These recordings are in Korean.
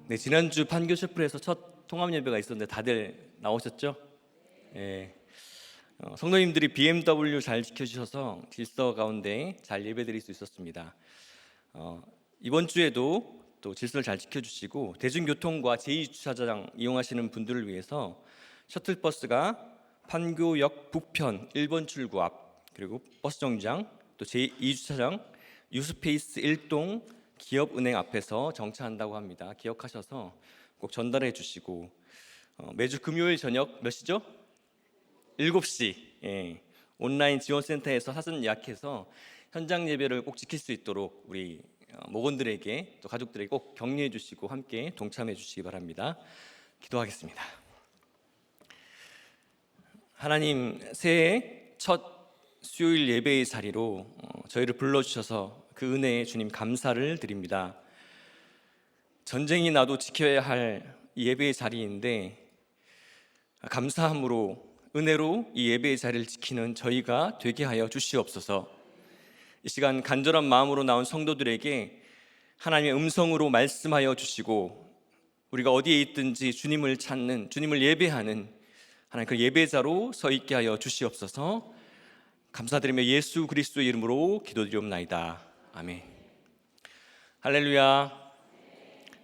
네, 지난주 판교 셰플에서 첫 통합 예배가 있었는데 다들 나오셨죠? 예. 성도님들이 BMW 잘 지켜주셔서 질서 가운데 잘 예배드릴 수 있었습니다. 이번 주에도 또 질서를 잘 지켜주시고 대중교통과 제2주차장 이용하시는 분들을 위해서 셔틀버스가 판교역 북편 1번 출구 앞, 그리고 버스 정류장, 또 제2주차장 유스페이스 1동 기업은행 앞에서 정차한다고 합니다. 기억하셔서 꼭 전달해 주시고, 매주 금요일 저녁 몇 시죠? 7시, 온라인 지원센터에서 사전 예약해서 현장 예배를 꼭 지킬 수 있도록 우리 목원들에게 또 가족들에게 꼭 격려해 주시고 함께 동참해 주시기 바랍니다. 기도하겠습니다. 하나님, 새해 첫 수요일 예배의 자리로 저희를 불러주셔서 그 은혜에 주님 감사를 드립니다. 전쟁이 나도 지켜야 할 예배의 자리인데 감사함으로 은혜로 이 예배의 자리를 지키는 저희가 되게 하여 주시옵소서. 이 시간 간절한 마음으로 나온 성도들에게 하나님의 음성으로 말씀하여 주시고 우리가 어디에 있든지 주님을 찾는, 주님을 예배하는 하나님 그 예배자로 서 있게 하여 주시옵소서. 감사드리며 예수 그리스도의 이름으로 기도드리옵나이다. 아멘. 할렐루야.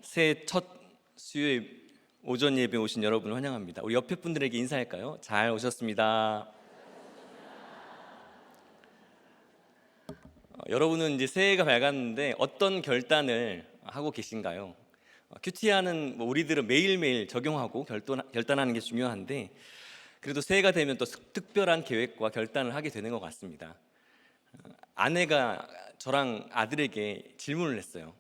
새해 첫 수요일 오전 예배 오신 여러분을 환영합니다. 우리 옆에 분들에게 인사할까요? 잘 오셨습니다. 여러분은 이제 새해가 밝았는데 어떤 결단을 하고 계신가요? 큐티하는 우리들은 매일매일 적용하고 결단하는 게 중요한데 그래도 새해가 되면 또 특별한 계획과 결단을 하게 되는 것 같습니다. 아내가 저랑 아들에게 질문을 했어요.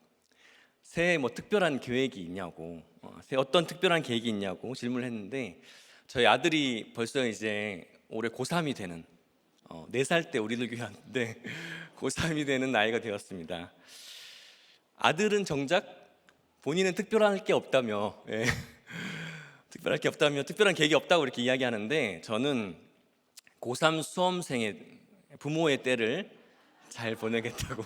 새해 뭐 특별한 계획이 있냐고, 새해 어떤 특별한 계획이 있냐고 질문을 했는데 저희 아들이 벌써 이제 올해 고3이 되는 4살 때 우리들 교회 왔는데 고3이 되는 나이가 되었습니다. 아들은 정작 본인은 특별한 게 없다며, 특별한 게 없다며 특별한 계획이 없다고 이렇게 이야기하는데 저는 고3 수험생의 부모의 때를 잘 보내겠다고.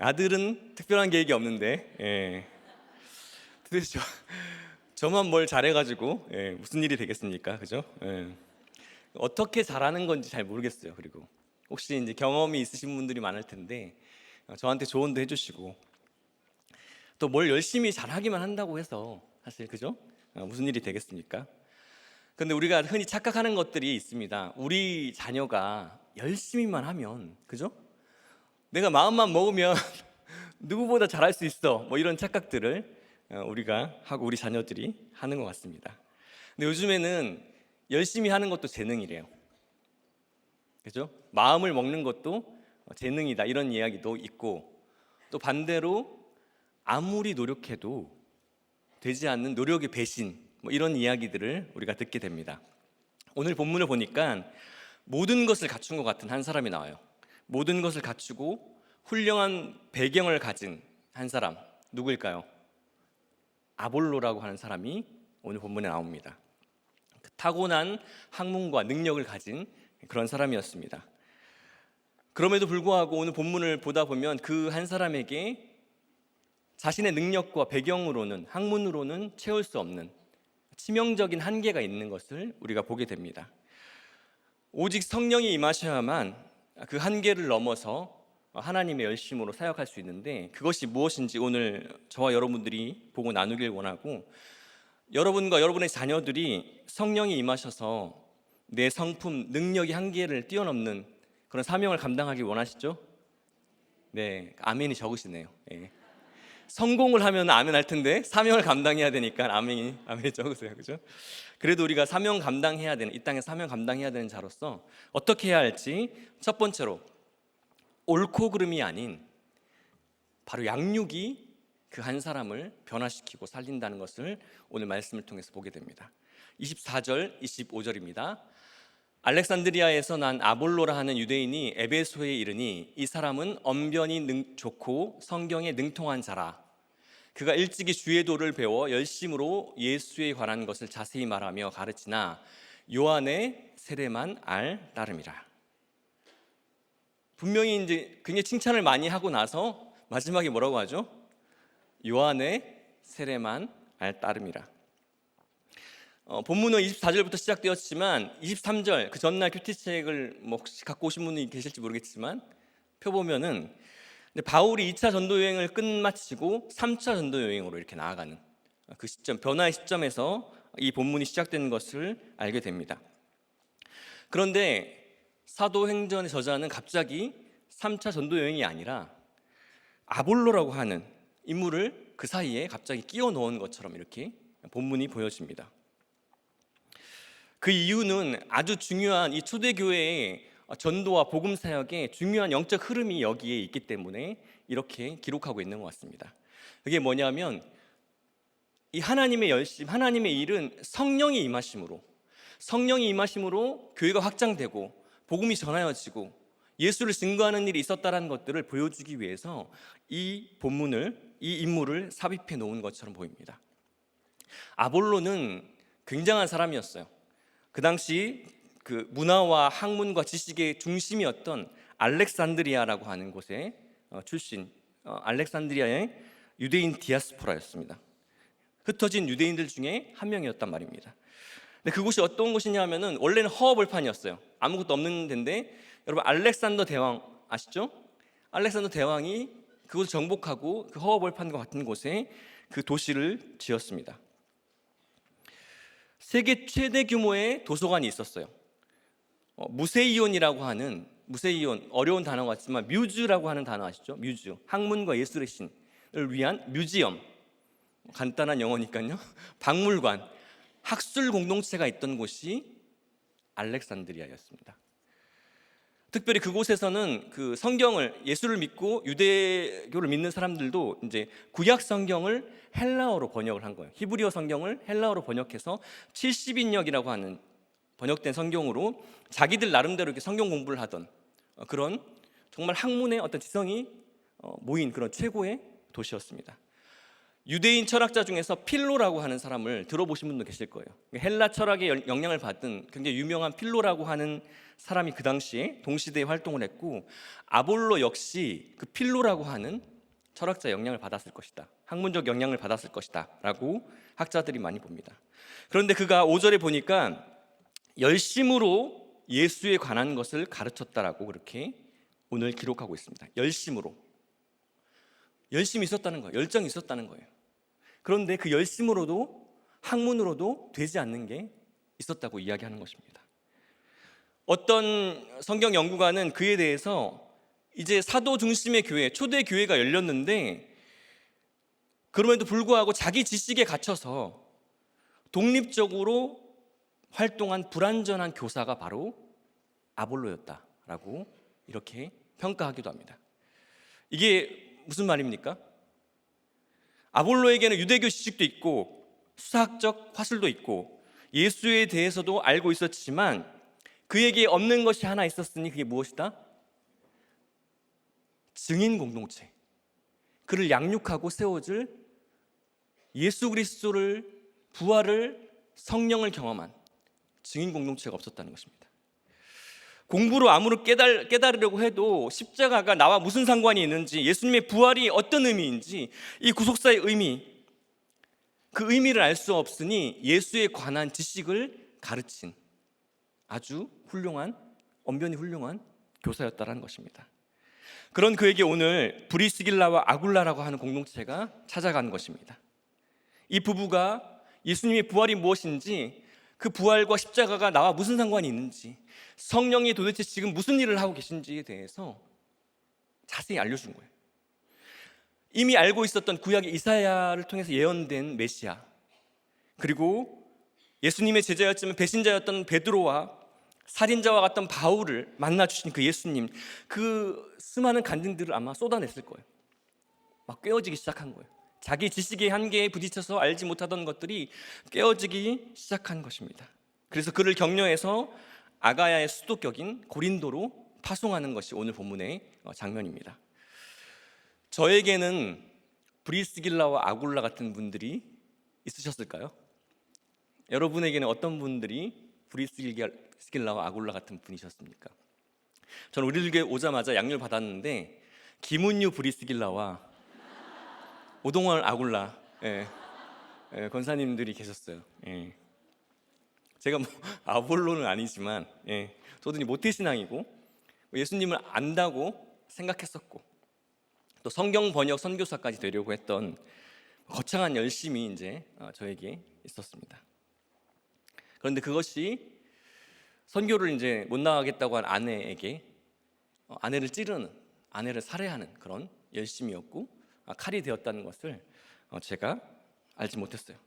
아들은 특별한 계획이 없는데 도대체 저만 뭘 잘해가지고 무슨 일이 되겠습니까? 그죠? 어떻게 잘하는 건지 잘 모르겠어요. 그리고 혹시 이제 경험이 있으신 분들이 많을 텐데 저한테 조언도 해주시고 또 뭘 열심히 잘하기만 한다고 해서 사실 그죠? 무슨 일이 되겠습니까? 근데 우리가 흔히 착각하는 것들이 있습니다. 우리 자녀가 열심히만 하면 그죠? 내가 마음만 먹으면 누구보다 잘할 수 있어. 뭐 이런 착각들을 우리가 하고 우리 자녀들이 하는 것 같습니다. 근데 요즘에는 열심히 하는 것도 재능이래요. 그죠? 마음을 먹는 것도 재능이다. 이런 이야기도 있고 또 반대로 아무리 노력해도 되지 않는 노력의 배신 뭐 이런 이야기들을 우리가 듣게 됩니다. 오늘 본문을 보니까 모든 것을 갖춘 것 같은 한 사람이 나와요. 모든 것을 갖추고 훌륭한 배경을 가진 한 사람, 누구일까요? 아볼로라고 하는 사람이 오늘 본문에 나옵니다. 타고난 학문과 능력을 가진 그런 사람이었습니다. 그럼에도 불구하고 오늘 본문을 보다 보면 그 한 사람에게 자신의 능력과 배경으로는, 학문으로는 채울 수 없는 치명적인 한계가 있는 것을 우리가 보게 됩니다. 오직 성령이 임하셔야만 그 한계를 넘어서 하나님의 열심으로 사역할 수 있는데 그것이 무엇인지 오늘 저와 여러분들이 보고 나누길 원하고, 여러분과 여러분의 자녀들이 성령이 임하셔서 내 성품, 능력의 한계를 뛰어넘는 그런 사명을 감당하길 원하시죠? 네, 아멘이 적으시네요. 성공을 하면 아멘 할 텐데 사명을 감당해야 되니까 아멘이 적으세요. 그죠? 그래도 우리가 사명 감당해야 되는, 이 땅에 사명 감당해야 되는 자로서 어떻게 해야 할지, 첫 번째로 옳고 그름이 아닌 바로 양육이 그 한 사람을 변화시키고 살린다는 것을 오늘 말씀을 통해서 보게 됩니다. 24절, 25절입니다. 알렉산드리아에서 난 아볼로라 하는 유대인이 에베소에 이르니 이 사람은 언변이 좋고 성경에 능통한 자라. 그가 일찍이 주의 도를 배워 열심으로 예수에 관한 것을 자세히 말하며 가르치나 요한의 세례만 알 따름이라. 분명히 이제 굉장히 칭찬을 많이 하고 나서 마지막에 뭐라고 하죠? 요한의 세례만 알 따름이라. 본문은 24절부터 시작되었지만 23절 그 전날 큐티책을 혹시 갖고 오신 분이 계실지 모르겠지만 펴보면은 바울이 2차 전도 여행을 끝마치고 3차 전도 여행으로 이렇게 나아가는 그 시점, 변화의 시점에서 이 본문이 시작되는 것을 알게 됩니다. 그런데 사도행전의 저자는 갑자기 3차 전도 여행이 아니라 아볼로라고 하는 인물을 그 사이에 갑자기 끼워 넣은 것처럼 이렇게 본문이 보여집니다. 그 이유는 아주 중요한 이 초대교회의 전도와 복음 사역의 중요한 영적 흐름이 여기에 있기 때문에 이렇게 기록하고 있는 것 같습니다. 그게 뭐냐면 이 하나님의 열심, 하나님의 일은 성령이 임하심으로 교회가 확장되고 복음이 전하여지고 예수를 증거하는 일이 있었다는 것들을 보여주기 위해서 이 인물을 삽입해 놓은 것처럼 보입니다. 아볼로는 굉장한 사람이었어요. 그 당시 그 문화와 학문과 지식의 중심이었던 알렉산드리아라고 하는 곳의 출신, 알렉산드리아의 유대인 디아스포라였습니다. 흩어진 유대인들 중에 한 명이었단 말입니다. 근데 그곳이 어떤 곳이냐면은 원래는 허허벌판이었어요. 아무것도 없는 데인데, 여러분 알렉산더 대왕 아시죠? 알렉산더 대왕이 그곳을 정복하고 그 허허벌판과 같은 곳에 그 도시를 지었습니다. 세계 최대 규모의 도서관이 있었어요. 무세이온이라고 하는, 무세이온 어려운 단어 같지만 뮤즈라고 하는 단어 아시죠? 뮤즈, 학문과 예술의 신을 위한 뮤지엄, 간단한 영어니까요. 박물관, 학술 공동체가 있던 곳이 알렉산드리아였습니다. 특별히 그곳에서는 그 성경을, 예수를 믿고 유대교를 믿는 사람들도 이제 구약 성경을 헬라어로 번역을 한 거예요. 히브리어 성경을 헬라어로 번역해서 70인역이라고 하는 번역된 성경으로 자기들 나름대로 이렇게 성경 공부를 하던 그런 정말 학문의 어떤 지성이 모인 그런 최고의 도시였습니다. 유대인 철학자 중에서 필로라고 하는 사람을 들어보신 분도 계실 거예요. 헬라 철학의 영향을 받은 굉장히 유명한 필로라고 하는 사람이 그 당시에 동시대에 활동을 했고, 아볼로 역시 그 필로라고 하는 철학자 영향을 받았을 것이다, 학문적 영향을 받았을 것이다 라고 학자들이 많이 봅니다. 그런데 그가 5절에 보니까 열심으로 예수에 관한 것을 가르쳤다라고 그렇게 오늘 기록하고 있습니다. 열심이 있었다는 거예요. 열정이 있었다는 거예요. 그런데 그 열심으로도, 학문으로도 되지 않는 게 있었다고 이야기하는 것입니다. 어떤 성경 연구가는 그에 대해서 이제 사도 중심의 교회, 초대 교회가 열렸는데 그럼에도 불구하고 자기 지식에 갇혀서 독립적으로 활동한 불완전한 교사가 바로 아볼로였다라고 이렇게 평가하기도 합니다. 이게 무슨 말입니까? 아볼로에게는 유대교 지식도 있고 수학적 화술도 있고 예수에 대해서도 알고 있었지만 그에게 없는 것이 하나 있었으니 그게 무엇이다? 증인 공동체, 그를 양육하고 세워줄 예수 그리스도를, 부활을, 성령을 경험한 증인 공동체가 없었다는 것입니다. 공부로 아무리 깨달으려고 해도 십자가가 나와 무슨 상관이 있는지, 예수님의 부활이 어떤 의미인지, 이 구속사의 의미, 그 의미를 알 수 없으니 예수에 관한 지식을 가르친 아주 훌륭한, 언변이 훌륭한 교사였다는 것입니다. 그런 그에게 오늘 브리스길라와 아굴라라고 하는 공동체가 찾아간 것입니다. 이 부부가 예수님의 부활이 무엇인지, 그 부활과 십자가가 나와 무슨 상관이 있는지, 성령이 도대체 지금 무슨 일을 하고 계신지에 대해서 자세히 알려준 거예요. 이미 알고 있었던 구약의 이사야를 통해서 예언된 메시아, 그리고 예수님의 제자였지만 배신자였던 베드로와 살인자와 같던 바울을 만나주신 그 예수님, 그 수많은 간증들을 아마 쏟아냈을 거예요. 막 깨어지기 시작한 거예요. 자기 지식의 한계에 부딪혀서 알지 못하던 것들이 깨어지기 시작한 것입니다. 그래서 그를 격려해서 아가야의 수도격인 고린도로 파송하는 것이 오늘 본문의 장면입니다. 저에게는 브리스길라와 아굴라 같은 분들이 있으셨을까요? 여러분에게는 어떤 분들이 브리스길라와 아굴라 같은 분이셨습니까? 저는 우리 교회 오자마자 양육을 받았는데 김은유 브리스길라와 오동원 아굴라 권사님들이 계셨어요. 제가 뭐 아볼로는 아니지만 저도 모태신앙이고 예수님을 안다고 생각했었고 또 성경 번역 선교사까지 되려고 했던 거창한 열심이 이제 저에게 있었습니다. 그런데 그것이 선교를 이제 못 나가겠다고 한 아내에게 아내를 찌르는, 아내를 살해하는 그런 열심이었고 칼이 되었다는 것을 제가 알지 못했어요.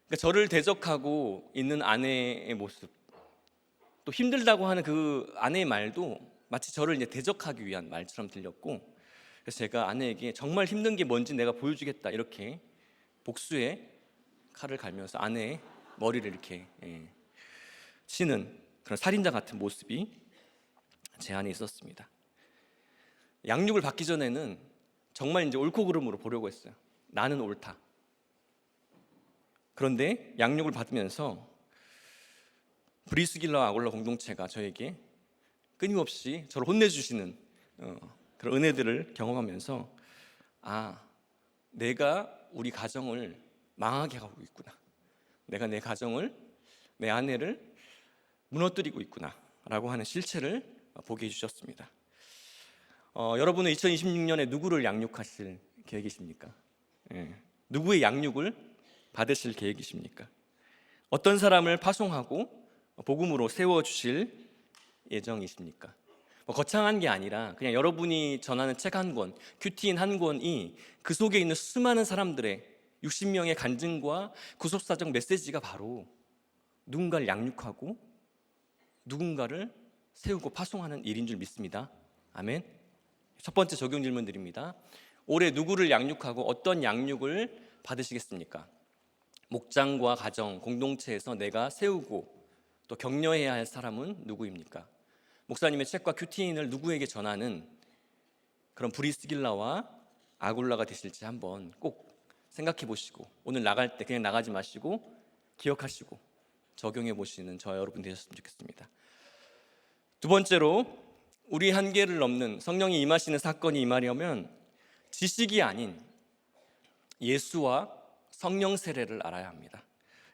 그러니까 저를 대적하고 있는 아내의 모습, 또 힘들다고 하는 그 아내의 말도 마치 저를 이제 대적하기 위한 말처럼 들렸고, 그래서 제가 아내에게 정말 힘든 게 뭔지 내가 보여주겠다 이렇게 복수의 칼을 갈면서 아내의 머리를 이렇게 치는 그런 살인자 같은 모습이 제 안에 있었습니다. 양육을 받기 전에는 정말 이제 옳고 그름으로 보려고 했어요. 나는 옳다. 그런데 양육을 받으면서 브리스길라 아굴라 공동체가 저에게 끊임없이 저를 혼내주시는 그런 은혜들을 경험하면서 내가 우리 가정을 망하게 하고 있구나. 내가 내 가정을, 내 아내를 무너뜨리고 있구나 라고 하는 실체를 보게 해주셨습니다. 여러분은 2026년에 누구를 양육하실 계획이십니까? 누구의 양육을 받으실 계획이십니까? 어떤 사람을 파송하고 복음으로 세워주실 예정이십니까? 거창한 게 아니라 그냥 여러분이 전하는 책 한 권, 큐티인 한 권이 그 속에 있는 수많은 사람들의 60명의 간증과 구속사적 메시지가 바로 누군가를 양육하고 누군가를 세우고 파송하는 일인 줄 믿습니다. 아멘. 첫 번째 적용 질문 드립니다. 올해 누구를 양육하고 어떤 양육을 받으시겠습니까? 목장과 가정, 공동체에서 내가 세우고 또 격려해야 할 사람은 누구입니까? 목사님의 책과 큐티인을 누구에게 전하는 그런 브리스길라와 아굴라가 되실지 한번 꼭 생각해 보시고 오늘 나갈 때 그냥 나가지 마시고 기억하시고 적용해 보시는 저 여러분 되셨으면 좋겠습니다. 두 번째로 우리 한계를 넘는 성령이 임하시는 사건이 임하려면 지식이 아닌 예수와 성령 세례를 알아야 합니다.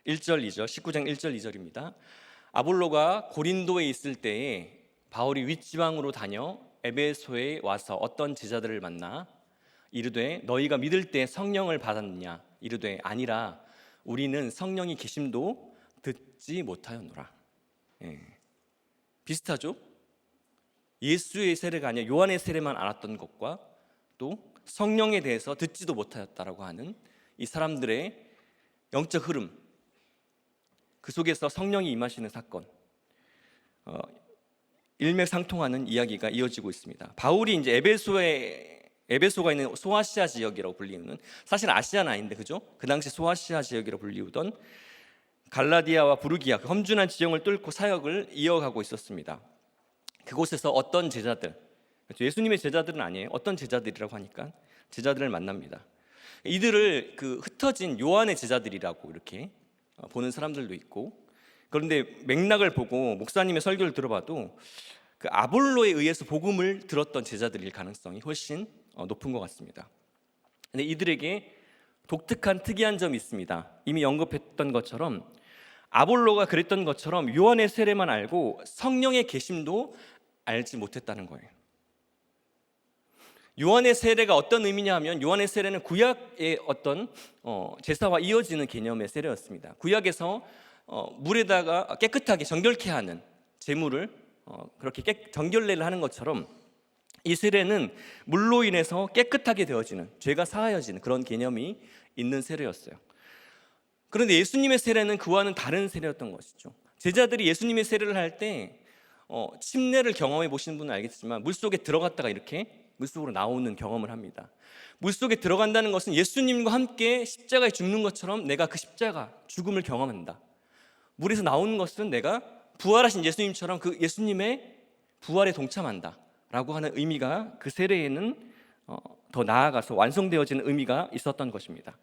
1절 2절 19장 1절 2절입니다. 아볼로가 고린도에 있을 때에 바울이 윗지방으로 다녀 에베소에 와서 어떤 제자들을 만나 이르되 너희가 믿을 때 성령을 받았느냐 이르되 아니라 우리는 성령이 계심도 듣지 못하였노라. 비슷하죠? 예수의 세례가 아니라 요한의 세례만 알았던 것과 또 성령에 대해서 듣지도 못하였다라고 하는 이 사람들의 영적 흐름, 그 속에서 성령이 임하시는 사건, 일맥상통하는 이야기가 이어지고 있습니다. 바울이 이제 에베소가 있는 소아시아 지역이라고 불리우는, 사실 아시아는 아닌데 그죠? 그 당시 소아시아 지역이라고 불리우던 갈라디아와 부르기아 그 험준한 지형을 뚫고 사역을 이어가고 있었습니다. 그곳에서 어떤 제자들, 예수님의 제자들은 아니에요. 어떤 제자들이라고 하니까 제자들을 만납니다. 이들을 그 흩어진 요한의 제자들이라고 이렇게 보는 사람들도 있고, 그런데 맥락을 보고 목사님의 설교를 들어봐도 그 아볼로에 의해서 복음을 들었던 제자들일 가능성이 훨씬 높은 것 같습니다. 근데 이들에게 독특한 특이한 점이 있습니다. 이미 언급했던 것처럼 아볼로가 그랬던 것처럼 요한의 세례만 알고 성령의 계심도 알지 못했다는 거예요. 요한의 세례가 어떤 의미냐 하면 요한의 세례는 구약의 어떤 제사와 이어지는 개념의 세례였습니다. 구약에서 물에다가 깨끗하게 정결케 하는 제물을 그렇게 정결례를 하는 것처럼 이 세례는 물로 인해서 깨끗하게 되어지는, 죄가 사하여지는 그런 개념이 있는 세례였어요. 그런데 예수님의 세례는 그와는 다른 세례였던 것이죠. 제자들이 예수님의 세례를 할 때 침례를 경험해 보시는 분은 알겠지만 물속에 들어갔다가 이렇게 물속으로 나오는 경험을 합니다. 물속에 들어간다는 것은 예수님과 함께 십자가에 죽는 것처럼 내가 그 십자가, 죽음을 경험한다. 물에서 나오는 것은 내가 부활하신 예수님처럼 그 예수님의 부활에 동참한다 라고 하는 의미가 그 세례에는 더 나아가서 완성되어지는 의미가 있었던 것입니다.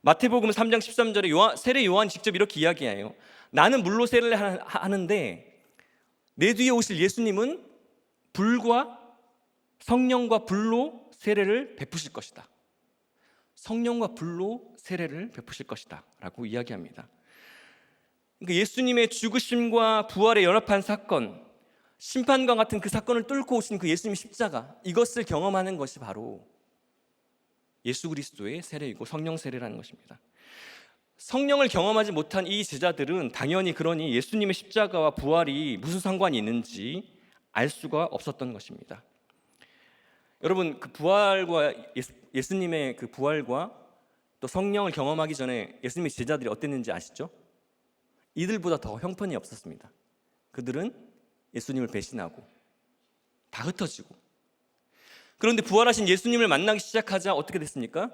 마태복음 3장 13절에 세례 요한 직접 이렇게 이야기해요. 나는 물로 세례를 하는데 내 뒤에 오실 예수님은 불과 성령과 불로 세례를 베푸실 것이다. 성령과 불로 세례를 베푸실 것이다 라고 이야기합니다. 그러니까 예수님의 죽으심과 부활에 연합한 사건, 심판과 같은 그 사건을 뚫고 오신 그 예수님의 십자가, 이것을 경험하는 것이 바로 예수 그리스도의 세례이고 성령 세례라는 것입니다. 성령을 경험하지 못한 이 제자들은 당연히 그러니 예수님의 십자가와 부활이 무슨 상관이 있는지 알 수가 없었던 것입니다. 여러분, 그 부활과 예수님의 그 부활과 또 성령을 경험하기 전에 예수님의 제자들이 어땠는지 아시죠? 이들보다 더 형편이 없었습니다. 그들은 예수님을 배신하고 다 흩어지고, 그런데 부활하신 예수님을 만나기 시작하자 어떻게 됐습니까?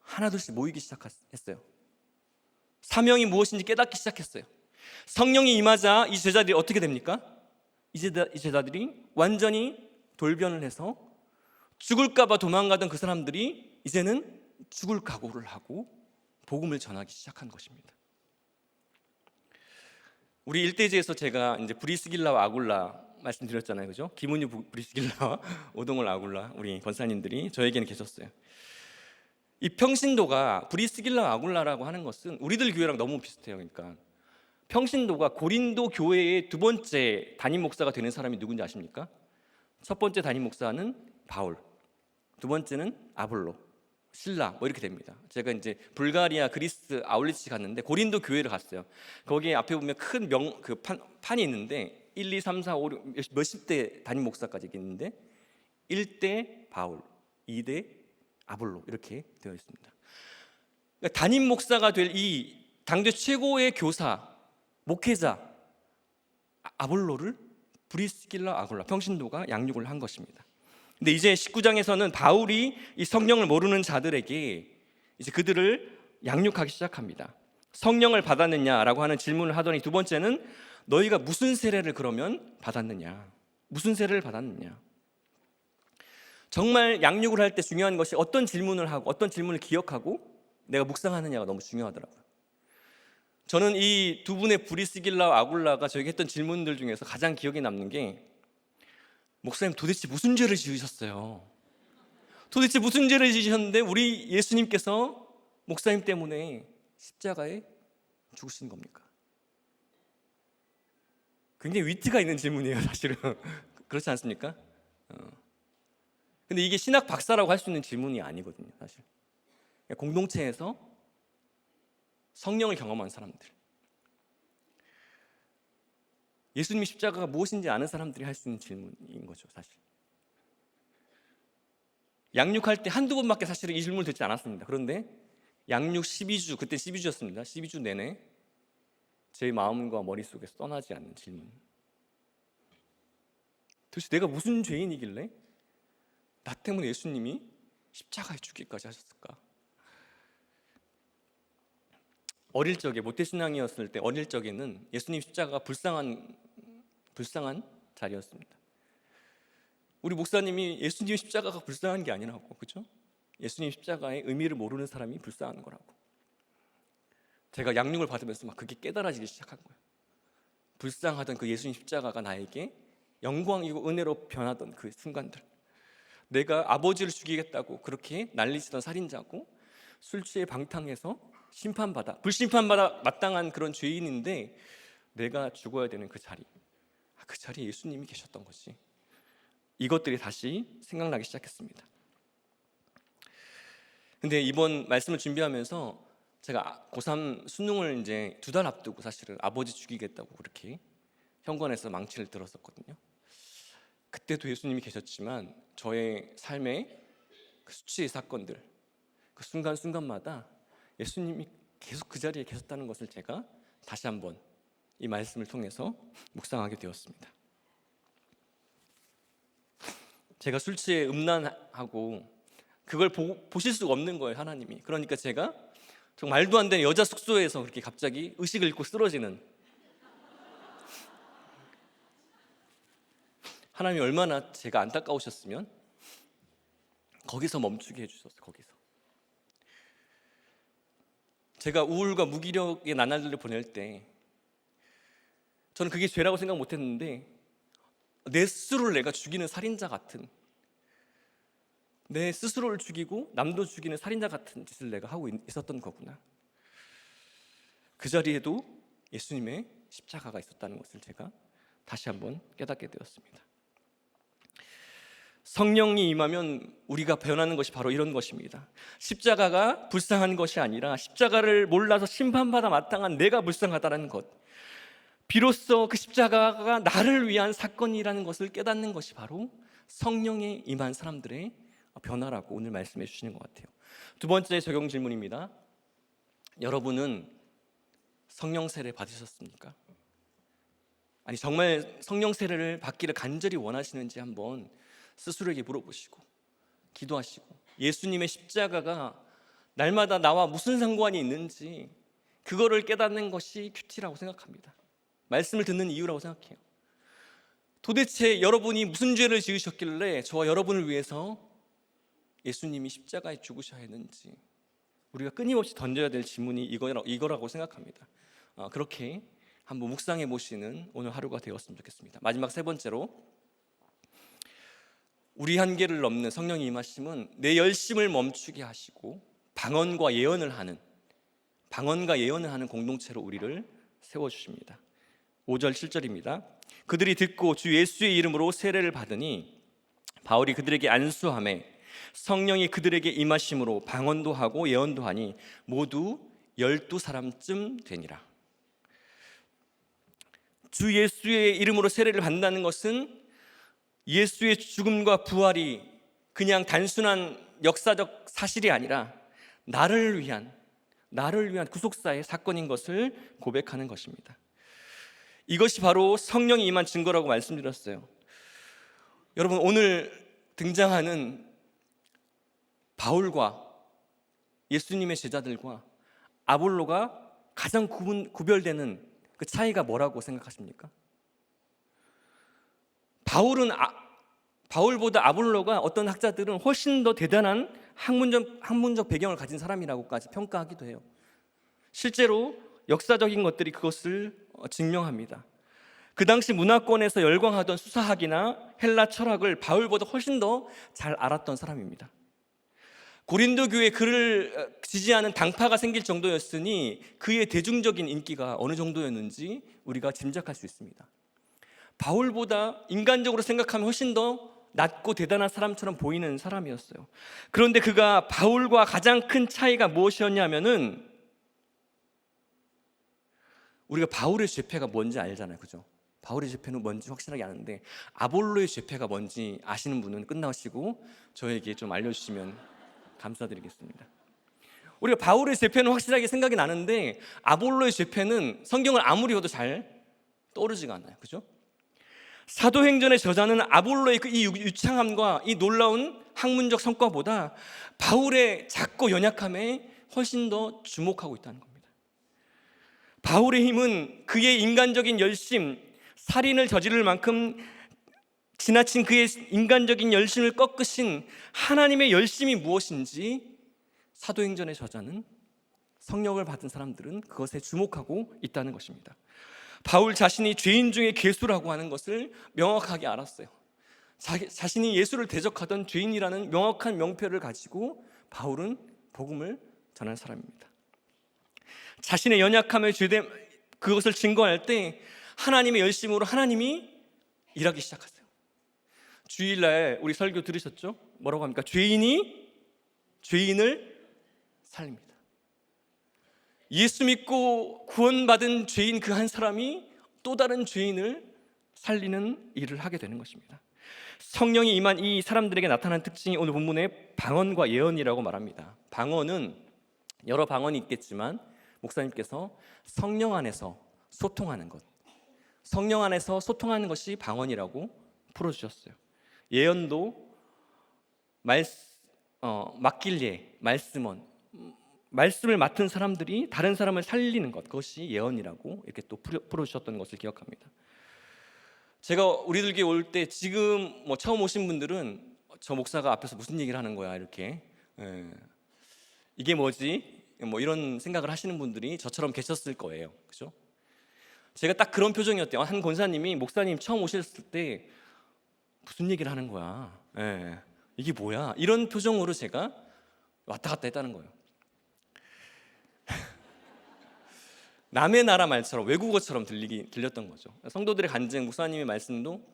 하나둘씩 모이기 시작했어요. 사명이 무엇인지 깨닫기 시작했어요. 성령이 임하자 이 제자들이 어떻게 됩니까? 이 제자들이 완전히 돌변을 해서 죽을까 봐 도망가던 그 사람들이 이제는 죽을 각오를 하고 복음을 전하기 시작한 것입니다. 우리 일대지에서 제가 이제 브리스길라와 아굴라 말씀드렸잖아요, 그죠? 김은유 브리스길라와 오동월 아굴라 우리 권사님들이 저에게는 계셨어요. 이 평신도가 브리스길라 아굴라라고 하는 것은 우리들 교회랑 너무 비슷해요. 그러니까 평신도가 고린도 교회의 두 번째 담임 목사가 되는 사람이 누군지 아십니까? 첫 번째 담임 목사는 바울, 두 번째는 아볼로, 신라 뭐 이렇게 됩니다. 제가 이제 불가리아 그리스 아울리치 갔는데 고린도 교회를 갔어요. 거기에 앞에 보면 큰 판이 있는데 1, 2, 3, 4, 5, 6 몇십 대 담임 목사까지 있는데 1대 바울, 2대 아볼로 이렇게 되어 있습니다. 그러니까 담임 목사가 될 이 당대 최고의 교사, 목회자 아볼로를 브리스길라 아굴라 평신도가 양육을 한 것입니다. 근데 이제 19장에서는 바울이 이 성령을 모르는 자들에게 이제 그들을 양육하기 시작합니다. 성령을 받았느냐라고 하는 질문을 하더니 두 번째는 너희가 무슨 세례를 그러면 받았느냐? 무슨 세례를 받았느냐? 정말 양육을 할 때 중요한 것이 어떤 질문을 하고 어떤 질문을 기억하고 내가 묵상하느냐가 너무 중요하더라고요. 저는 이 두 분의 브리스길라와 아굴라가 저에게 했던 질문들 중에서 가장 기억에 남는 게 목사님 도대체 무슨 죄를 지으셨어요? 도대체 무슨 죄를 지으셨는데 우리 예수님께서 목사님 때문에 십자가에 죽으신 겁니까? 굉장히 위트가 있는 질문이에요, 사실은. 그렇지 않습니까? 근데 이게 신학 박사라고 할 수 있는 질문이 아니거든요, 사실. 공동체에서 성령을 경험한 사람들, 예수님의 십자가가 무엇인지 아는 사람들이 할 수 있는 질문인 거죠, 사실. 양육할 때 한두 번밖에 사실은 이 질문을 듣지 않았습니다. 그런데 양육 12주, 그때 12주였습니다. 12주 내내 제 마음과 머릿속에서 떠나지 않는 질문. 도대체 내가 무슨 죄인이길래 나 때문에 예수님이 십자가에 죽기까지 하셨을까? 어릴 적에 모태신앙이었을 때 어릴 적에는 예수님 십자가가 불쌍한 자리였습니다. 우리 목사님이 예수님 십자가가 불쌍한 게 아니라고, 그렇죠? 예수님 십자가의 의미를 모르는 사람이 불쌍한 거라고. 제가 양육을 받으면서 막 그게 깨달아지기 시작한 거예요. 불쌍하던 그 예수님 십자가가 나에게 영광이고 은혜로 변하던 그 순간들, 내가 아버지를 죽이겠다고 그렇게 난리치던 살인자고 술 취해 방탕해서 불심판받아 마땅한 그런 죄인인데 내가 죽어야 되는 그 자리, 그 자리에 예수님이 계셨던 것이, 이것들이 다시 생각나기 시작했습니다. 근데 이번 말씀을 준비하면서 제가 고3 수능을 이제 2달 앞두고 사실은 아버지 죽이겠다고 그렇게 현관에서 망치를 들었었거든요. 그때도 예수님이 계셨지만 저의 삶의 그 수치의 사건들, 그 순간순간마다 예수님이 계속 그 자리에 계셨다는 것을 제가 다시 한번 이 말씀을 통해서 묵상하게 되었습니다. 제가 술 취해 음란하고 그걸 보실 수가 없는 거예요, 하나님이. 그러니까 제가 정말 말도 안 되는 여자 숙소에서 그렇게 갑자기 의식을 잃고 쓰러지는, 하나님이 얼마나 제가 안타까우셨으면 거기서 멈추게 해주셨어요. 거기서 제가 우울과 무기력의 나날들을 보낼 때 저는 그게 죄라고 생각 못했는데 내 스스로를 내가 죽이는 살인자 같은, 내 스스로를 죽이고 남도 죽이는 살인자 같은 짓을 내가 하고 있었던 거구나. 그 자리에도 예수님의 십자가가 있었다는 것을 제가 다시 한번 깨닫게 되었습니다. 성령이 임하면 우리가 변하는 것이 바로 이런 것입니다. 십자가가 불쌍한 것이 아니라 십자가를 몰라서 심판받아 마땅한 내가 불쌍하다는 것, 비로소 그 십자가가 나를 위한 사건이라는 것을 깨닫는 것이 바로 성령에 임한 사람들의 변화라고 오늘 말씀해 주시는 것 같아요. 두 번째 적용 질문입니다. 여러분은 성령 세례 받으셨습니까? 아니 정말 성령 세례를 받기를 간절히 원하시는지 한번 스스로에게 물어보시고 기도하시고, 예수님의 십자가가 날마다 나와 무슨 상관이 있는지 그거를 깨닫는 것이 큐티라고 생각합니다. 말씀을 듣는 이유라고 생각해요. 도대체 여러분이 무슨 죄를 지으셨길래 저와 여러분을 위해서 예수님이 십자가에 죽으셔야 했는지 우리가 끊임없이 던져야 될 질문이 이거라고 생각합니다. 그렇게 한번 묵상해 보시는 오늘 하루가 되었으면 좋겠습니다. 마지막 세 번째로, 우리 한계를 넘는 성령의 임하심은 내 열심을 멈추게 하시고 방언과 예언을 하는 공동체로 우리를 세워주십니다. 5절 7절입니다. 그들이 듣고 주 예수의 이름으로 세례를 받으니 바울이 그들에게 안수하매 성령이 그들에게 임하심으로 방언도 하고 예언도 하니 모두 12사람쯤 되니라. 주 예수의 이름으로 세례를 받는다는 것은 예수의 죽음과 부활이 그냥 단순한 역사적 사실이 아니라 나를 위한 구속사의 사건인 것을 고백하는 것입니다. 이것이 바로 성령이 임한 증거라고 말씀드렸어요. 여러분, 오늘 등장하는 바울과 예수님의 제자들과 아볼로가 가장 구별되는 그 차이가 뭐라고 생각하십니까? 바울보다 아볼로가 어떤 학자들은 훨씬 더 대단한 학문적 배경을 가진 사람이라고까지 평가하기도 해요. 실제로 역사적인 것들이 그것을 증명합니다. 그 당시 문화권에서 열광하던 수사학이나 헬라 철학을 바울보다 훨씬 더 잘 알았던 사람입니다. 고린도 교회에 그를 지지하는 당파가 생길 정도였으니 그의 대중적인 인기가 어느 정도였는지 우리가 짐작할 수 있습니다. 바울보다 인간적으로 생각하면 훨씬 더 낮고 대단한 사람처럼 보이는 사람이었어요. 그런데 그가 바울과 가장 큰 차이가 무엇이었냐면은, 우리가 바울의 죄패가 뭔지 알잖아요, 그죠? 바울의 죄패는 뭔지 확실하게 아는데 아볼로의 죄패가 뭔지 아시는 분은 끝나시고 저에게 좀 알려주시면 감사드리겠습니다. 우리가 바울의 죄패는 확실하게 생각이 나는데 아볼로의 죄패는 성경을 아무리 읽어도 잘 떠오르지가 않아요, 그죠? 사도행전의 저자는 아볼로의 이 유창함과 이 놀라운 학문적 성과보다 바울의 작고 연약함에 훨씬 더 주목하고 있다는 겁니다. 바울의 힘은 그의 인간적인 열심, 살인을 저지를 만큼 지나친 그의 인간적인 열심을 꺾으신 하나님의 열심이 무엇인지 사도행전의 저자는, 성령을 받은 사람들은 그것에 주목하고 있다는 것입니다. 바울 자신이 죄인 중에 괴수라고 하는 것을 명확하게 알았어요. 자신이 예수를 대적하던 죄인이라는 명확한 명패를 가지고 바울은 복음을 전한 사람입니다. 자신의 연약함을 그것을 증거할 때 하나님의 열심으로 하나님이 일하기 시작하세요. 주일날 우리 설교 들으셨죠? 뭐라고 합니까? 죄인이 죄인을 살립니다. 예수 믿고 구원받은 죄인 그 한 사람이 또 다른 죄인을 살리는 일을 하게 되는 것입니다. 성령이 임한 이 사람들에게 나타난 특징이 오늘 본문의 방언과 예언이라고 말합니다. 방언은 여러 방언이 있겠지만 목사님께서 성령 안에서 소통하는 것, 성령 안에서 소통하는 것이 방언이라고 풀어주셨어요. 예언도 막길예, 말씀원, 말씀을 맡은 사람들이 다른 사람을 살리는 것, 그것이 예언이라고 이렇게 또 풀어주셨던 것을 기억합니다. 제가 우리들에게 올 때 지금 처음 오신 분들은 저 목사가 앞에서 무슨 얘기를 하는 거야 이렇게, 이게 뭐지? 이런 생각을 하시는 분들이 저처럼 계셨을 거예요, 그죠? 제가 딱 그런 표정이었대요. 한 권사님이 목사님 처음 오셨을 때 무슨 얘기를 하는 거야? 이게 뭐야? 이런 표정으로 제가 왔다 갔다 했다는 거예요. 남의 나라 말처럼 외국어처럼 들렸던 거죠. 성도들의 간증, 목사님의 말씀도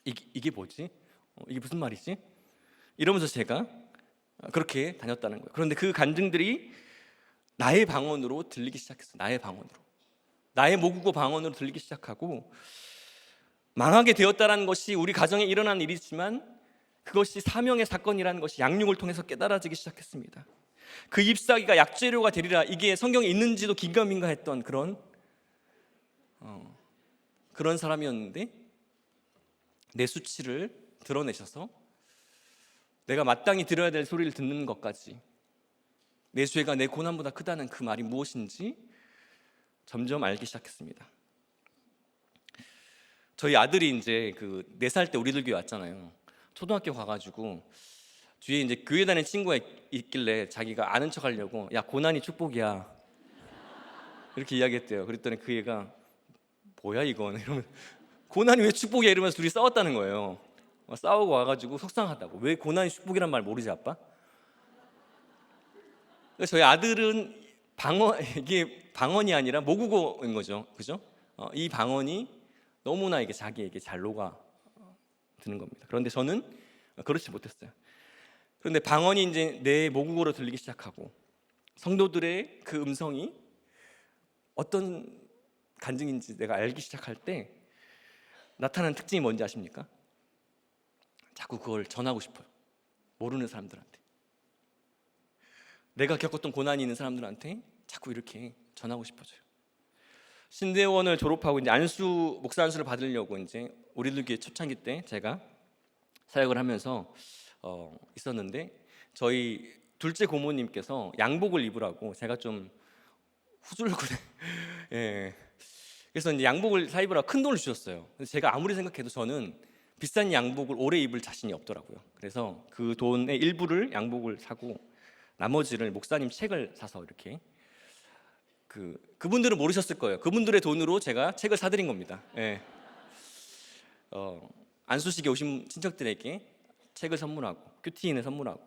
이게 뭐지? 이게 무슨 말이지? 이러면서 제가 그렇게 다녔다는 거예요. 그런데 그 간증들이 나의 방언으로 들리기 시작했어요. 나의 방언으로, 나의 모국어 방언으로 들리기 시작하고, 망하게 되었다는 것이 우리 가정에 일어난 일이지만 그것이 사명의 사건이라는 것이 양육을 통해서 깨달아지기 시작했습니다. 그 잎사귀가 약재료가 되리라, 이게 성경에 있는지도 긴가민가했던 그런 사람이었는데, 내 수치를 드러내셔서 내가 마땅히 들어야 될 소리를 듣는 것까지, 내 죄가 내 고난보다 크다는 그 말이 무엇인지 점점 알기 시작했습니다. 저희 아들이 이제 4살 때 우리들 교회 왔잖아요. 초등학교 가가지고 뒤에 이제 교회 다니는 친구가 있길래 자기가 아는 척 하려고, 야, 고난이 축복이야, 이렇게 이야기했대요. 그랬더니 그 애가 뭐야 이건, 이러면 고난이 왜 축복이야 이러면서 둘이 싸웠다는 거예요. 싸우고 와가지고 속상하다고. 왜 고난이 축복이란 말 모르지 아빠? 저희 아들은 이게 방언이 아니라 모국어인 거죠, 그죠? 이 방언이 너무나 이게 자기에게 잘 녹아 드는 겁니다. 그런데 저는 그렇지 못했어요. 그런데 방언이 이제 내 모국어로 들리기 시작하고, 성도들의 그 음성이 어떤 간증인지 내가 알기 시작할 때 나타나는 특징이 뭔지 아십니까? 자꾸 그걸 전하고 싶어요. 모르는 사람들한테, 내가 겪었던 고난이 있는 사람들한테 자꾸 이렇게 전하고 싶어져요. 신대원을 졸업하고 이제 목사 안수를 받으려고 이제 우리들 교회 초창기 때 제가 사역을 하면서 있었는데, 저희 둘째 고모님께서 양복을 입으라고 제가 좀 후줄근해 예. 그래서 이제 양복을 입으라고 큰 돈을 주셨어요. 근데 제가 아무리 생각해도 저는 비싼 양복을 오래 입을 자신이 없더라고요. 그래서 그 돈의 일부를 양복을 사고 나머지를 목사님 책을 사서 이렇게, 그분들은 모르셨을 거예요. 그분들의 돈으로 제가 책을 사드린 겁니다. 예. 안수식에 오신 친척들에게 책을 선물하고 큐티인을 선물하고,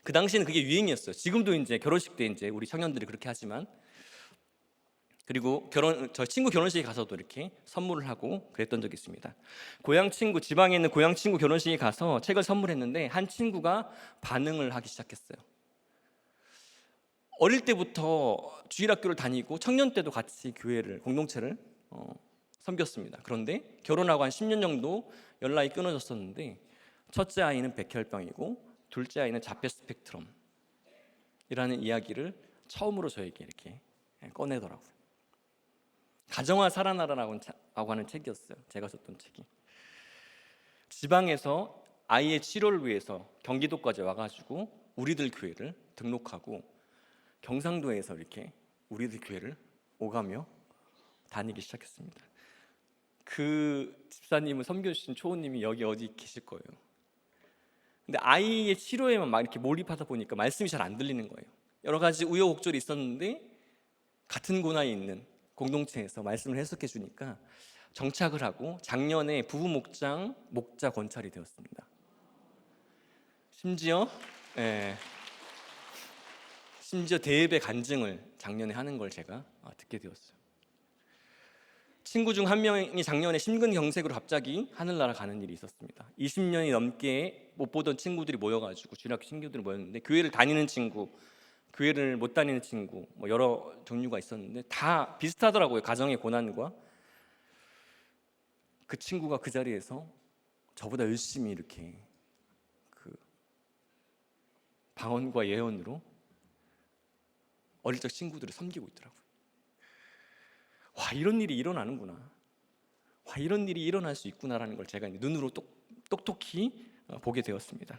그 당시에는 그게 유행이었어요. 지금도 이제 결혼식 때 이제 우리 청년들이 그렇게 하지만, 그리고 저 친구 결혼식에 가서도 이렇게 선물을 하고 그랬던 적이 있습니다. 지방에 있는 고향 친구 결혼식에 가서 책을 선물했는데 한 친구가 반응을 하기 시작했어요. 어릴 때부터 주일학교를 다니고 청년 때도 같이 공동체를 섬겼습니다. 그런데 결혼하고 한 10년 정도 연락이 끊어졌었는데, 첫째 아이는 백혈병이고 둘째 아이는 자폐 스펙트럼이라는 이야기를 처음으로 저에게 이렇게 꺼내더라고요. 가정화 살아나라라고 하는 책이었어요. 제가 썼던 책이. 지방에서 아이의 치료를 위해서 경기도까지 와가지고 우리들 교회를 등록하고 경상도에서 이렇게 우리들 교회를 오가며 다니기 시작했습니다. 그 집사님을 섬겨주신 초호님이 여기 어디 계실 거예요. 근데 아이의 치료에만 막 이렇게 몰입하다 보니까 말씀이 잘 안 들리는 거예요. 여러 가지 우여곡절이 있었는데 같은 고난이 있는 공동체에서 말씀을 해석해 주니까 정착을 하고 작년에 부부 목자 권찰이 되었습니다. 심지어 대예배 간증을 작년에 하는 걸 제가 듣게 되었어요. 친구 중 한 명이 작년에 심근경색으로 갑자기 하늘나라 가는 일이 있었습니다. 20년이 넘게 못 보던 친구들이 모여가지고, 주일학교 친구들이 모였는데, 교회를 다니는 친구, 교회를 못 다니는 친구, 여러 종류가 있었는데 다 비슷하더라고요. 가정의 고난과. 그 친구가 그 자리에서 저보다 열심히 이렇게 방언과 예언으로 어릴 적 친구들을 섬기고 있더라고요. 와, 이런 일이 일어나는구나. 와, 이런 일이 일어날 수 있구나라는 걸 제가 눈으로 똑똑히 보게 되었습니다.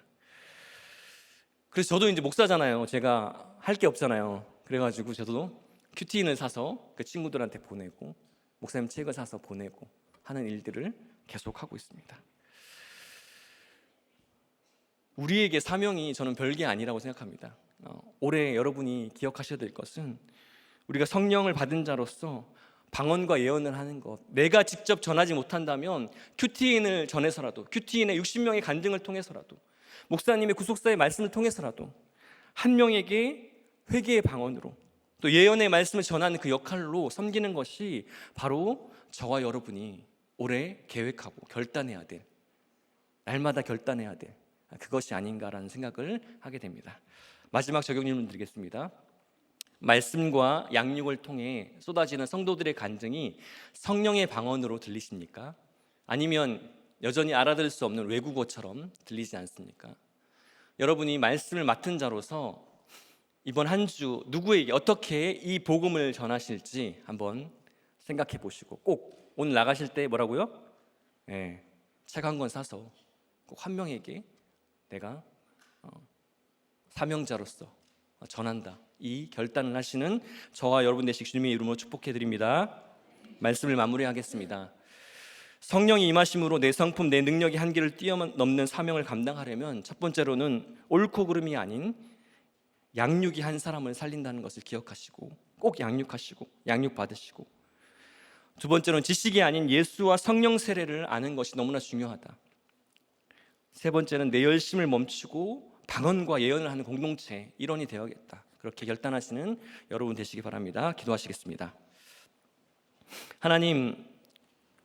그래서 저도 이제 목사잖아요. 제가 할 게 없잖아요. 그래가지고 저도 큐티인을 사서 그 친구들한테 보내고, 목사님 책을 사서 보내고 하는 일들을 계속하고 있습니다. 우리에게 사명이 저는 별게 아니라고 생각합니다. 올해 여러분이 기억하셔야 될 것은, 우리가 성령을 받은 자로서 방언과 예언을 하는 것, 내가 직접 전하지 못한다면 큐티인을 전해서라도, 큐티인의 60명의 간증을 통해서라도, 목사님의 구속사의 말씀을 통해서라도 한 명에게 회개의 방언으로 또 예언의 말씀을 전하는 그 역할로 섬기는 것이 바로 저와 여러분이 올해 계획하고 결단해야 될, 날마다 결단해야 될 그것이 아닌가라는 생각을 하게 됩니다. 마지막 적용 질문 드리겠습니다. 말씀과 양육을 통해 쏟아지는 성도들의 간증이 성령의 방언으로 들리십니까? 아니면 여전히 알아들을 수 없는 외국어처럼 들리지 않습니까? 여러분이 말씀을 맡은 자로서 이번 한 주 누구에게 어떻게 이 복음을 전하실지 한번 생각해 보시고, 꼭 오늘 나가실 때 뭐라고요? 책 한 권 사서 꼭 한 명에게 내가 사명자로서 전한다, 이 결단을 하시는 저와 여러분 되시기 주님의 이름으로 축복해 드립니다. 말씀을 마무리하겠습니다. 성령이 임하심으로 내 성품, 내 능력의 한계를 뛰어넘는 사명을 감당하려면 첫 번째로는 옳고 그름이 아닌 양육이 한 사람을 살린다는 것을 기억하시고 꼭 양육하시고 양육받으시고, 두 번째로는 지식이 아닌 예수와 성령 세례를 아는 것이 너무나 중요하다. 세 번째는 내 열심을 멈추고 방언과 예언을 하는 공동체 일원이 되어야겠다. 그렇게 결단하시는 여러분 되시기 바랍니다. 기도하시겠습니다. 하나님,